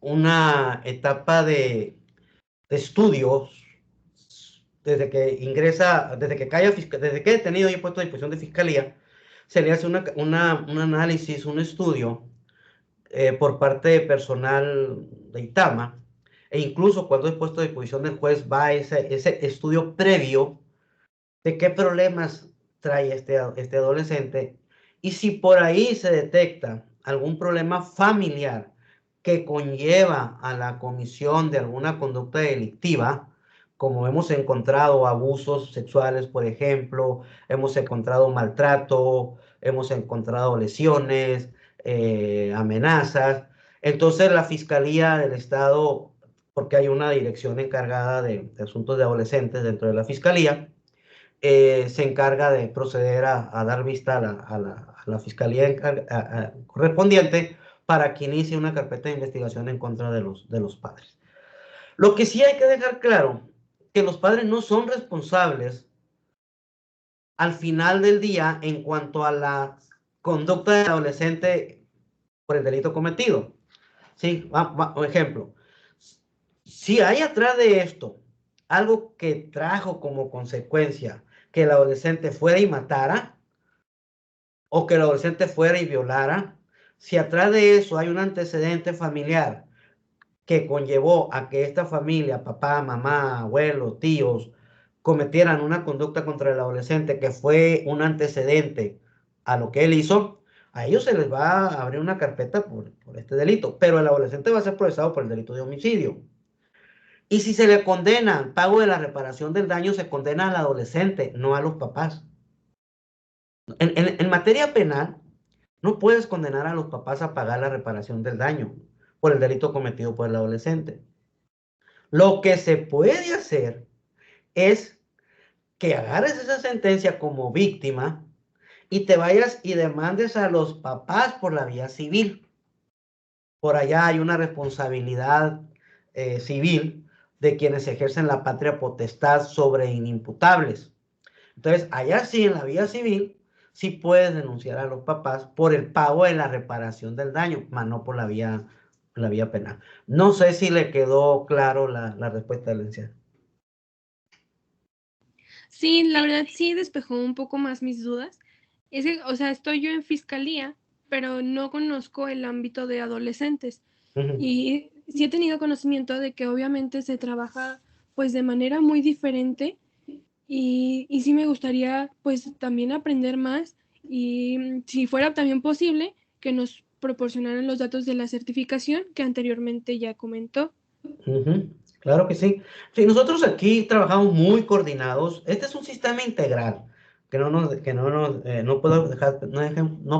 una etapa de estudios desde que ingresa, desde que es detenido y puesto a disposición de fiscalía, se le hace un análisis, un estudio por parte de personal de ITAMA, e incluso cuando es puesto a disposición del juez va ese estudio previo de qué problemas trae este adolescente, y si por ahí se detecta algún problema familiar que conlleva a la comisión de alguna conducta delictiva, como hemos encontrado abusos sexuales, por ejemplo, hemos encontrado maltrato, hemos encontrado lesiones, amenazas. Entonces la Fiscalía del Estado, porque hay una dirección encargada de asuntos de adolescentes dentro de la Fiscalía, se encarga de proceder a dar vista a la Fiscalía correspondiente para que inicie una carpeta de investigación en contra de los padres. Lo que sí hay que dejar claro, que los padres no son responsables al final del día en cuanto a la conducta del adolescente por el delito cometido. ¿Sí? Por ejemplo, si hay atrás de esto algo que trajo como consecuencia que el adolescente fuera y matara, o que el adolescente fuera y violara, si atrás de eso hay un antecedente familiar que conllevó a que esta familia, papá, mamá, abuelos, tíos, cometieran una conducta contra el adolescente que fue un antecedente a lo que él hizo, a ellos se les va a abrir una carpeta por este delito, pero el adolescente va a ser procesado por el delito de homicidio. Y si se le condena al pago de la reparación del daño, se condena al adolescente, no a los papás. En materia penal, no puedes condenar a los papás a pagar la reparación del daño por el delito cometido por el adolescente. Lo que se puede hacer es que agarres esa sentencia como víctima y te vayas y demandes a los papás por la vía civil. Por allá hay una responsabilidad civil de quienes ejercen la patria potestad sobre inimputables. Entonces, allá sí, en la vía civil, sí puedes denunciar a los papás por el pago de la reparación del daño, más no por la vía penal. No sé si le quedó claro la respuesta del licenciado.
Sí, la verdad sí despejó un poco más mis dudas. Es que, o sea, estoy yo en fiscalía, pero no conozco el ámbito de adolescentes. Y sí he tenido conocimiento de que obviamente se trabaja pues de manera muy diferente y sí me gustaría pues también aprender más y si fuera también posible que nos proporcionaran los datos de la certificación que anteriormente ya comentó.
Claro que sí. Sí, nosotros aquí trabajamos muy coordinados. Este es un sistema integral, que no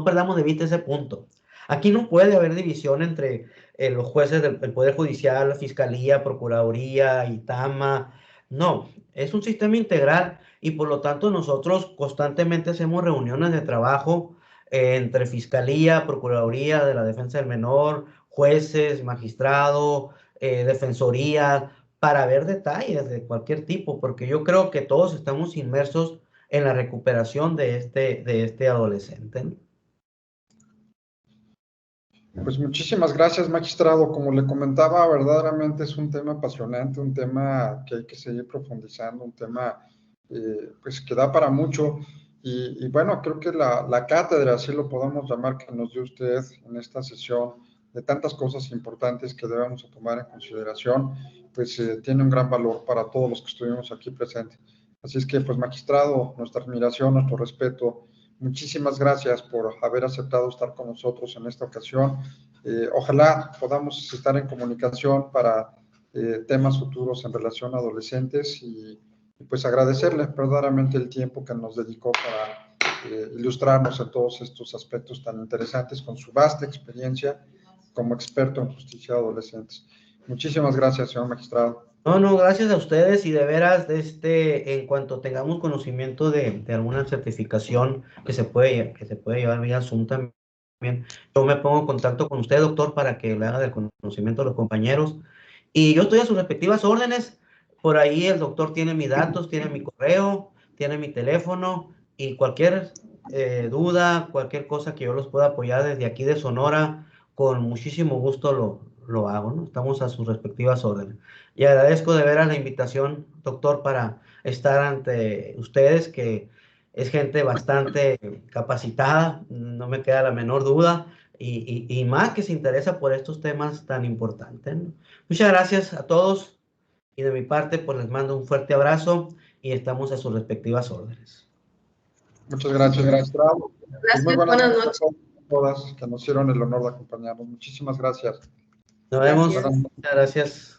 perdamos de vista ese punto. Aquí no puede haber división entre los jueces del Poder Judicial, la Fiscalía, Procuraduría, ITAMA. No, es un sistema integral y por lo tanto nosotros constantemente hacemos reuniones de trabajo entre Fiscalía, Procuraduría de la Defensa del Menor, jueces, magistrados, defensoría, para ver detalles de cualquier tipo, porque yo creo que todos estamos inmersos en la recuperación de este adolescente, ¿no?
Pues muchísimas gracias, magistrado. Como le comentaba, verdaderamente es un tema apasionante, un tema que hay que seguir profundizando, un tema pues que da para mucho. Y bueno, creo que la cátedra, así lo podemos llamar, que nos dio usted en esta sesión, de tantas cosas importantes que debemos tomar en consideración, pues tiene un gran valor para todos los que estuvimos aquí presentes. Así es que, pues, magistrado, nuestra admiración, nuestro respeto. Muchísimas gracias por haber aceptado estar con nosotros en esta ocasión. Ojalá podamos estar en comunicación para temas futuros en relación a adolescentes y pues agradecerle verdaderamente el tiempo que nos dedicó para ilustrarnos en todos estos aspectos tan interesantes con su vasta experiencia como experto en justicia de adolescentes. Muchísimas gracias, señor magistrado.
No, gracias a ustedes y de veras, en cuanto tengamos conocimiento de alguna certificación que se puede llevar vía Zoom también, yo me pongo en contacto con usted, doctor, para que le haga del conocimiento a los compañeros. Y yo estoy a sus respectivas órdenes. Por ahí el doctor tiene mis datos, tiene mi correo, tiene mi teléfono y cualquier duda, cualquier cosa que yo los pueda apoyar desde aquí de Sonora, con muchísimo gusto lo hago, ¿no? Estamos a sus respectivas órdenes. Y agradezco de veras la invitación, doctor, para estar ante ustedes, que es gente bastante capacitada, no me queda la menor duda, y más que se interesa por estos temas tan importantes, ¿no? Muchas gracias a todos y de mi parte, pues les mando un fuerte abrazo y estamos a sus respectivas órdenes.
Muchas gracias, magistrado.
Gracias,
Muy buenas
noches.
a todas que nos hicieron el honor de acompañarnos. Muchísimas gracias.
Nos vemos.
Gracias.
Muchas gracias.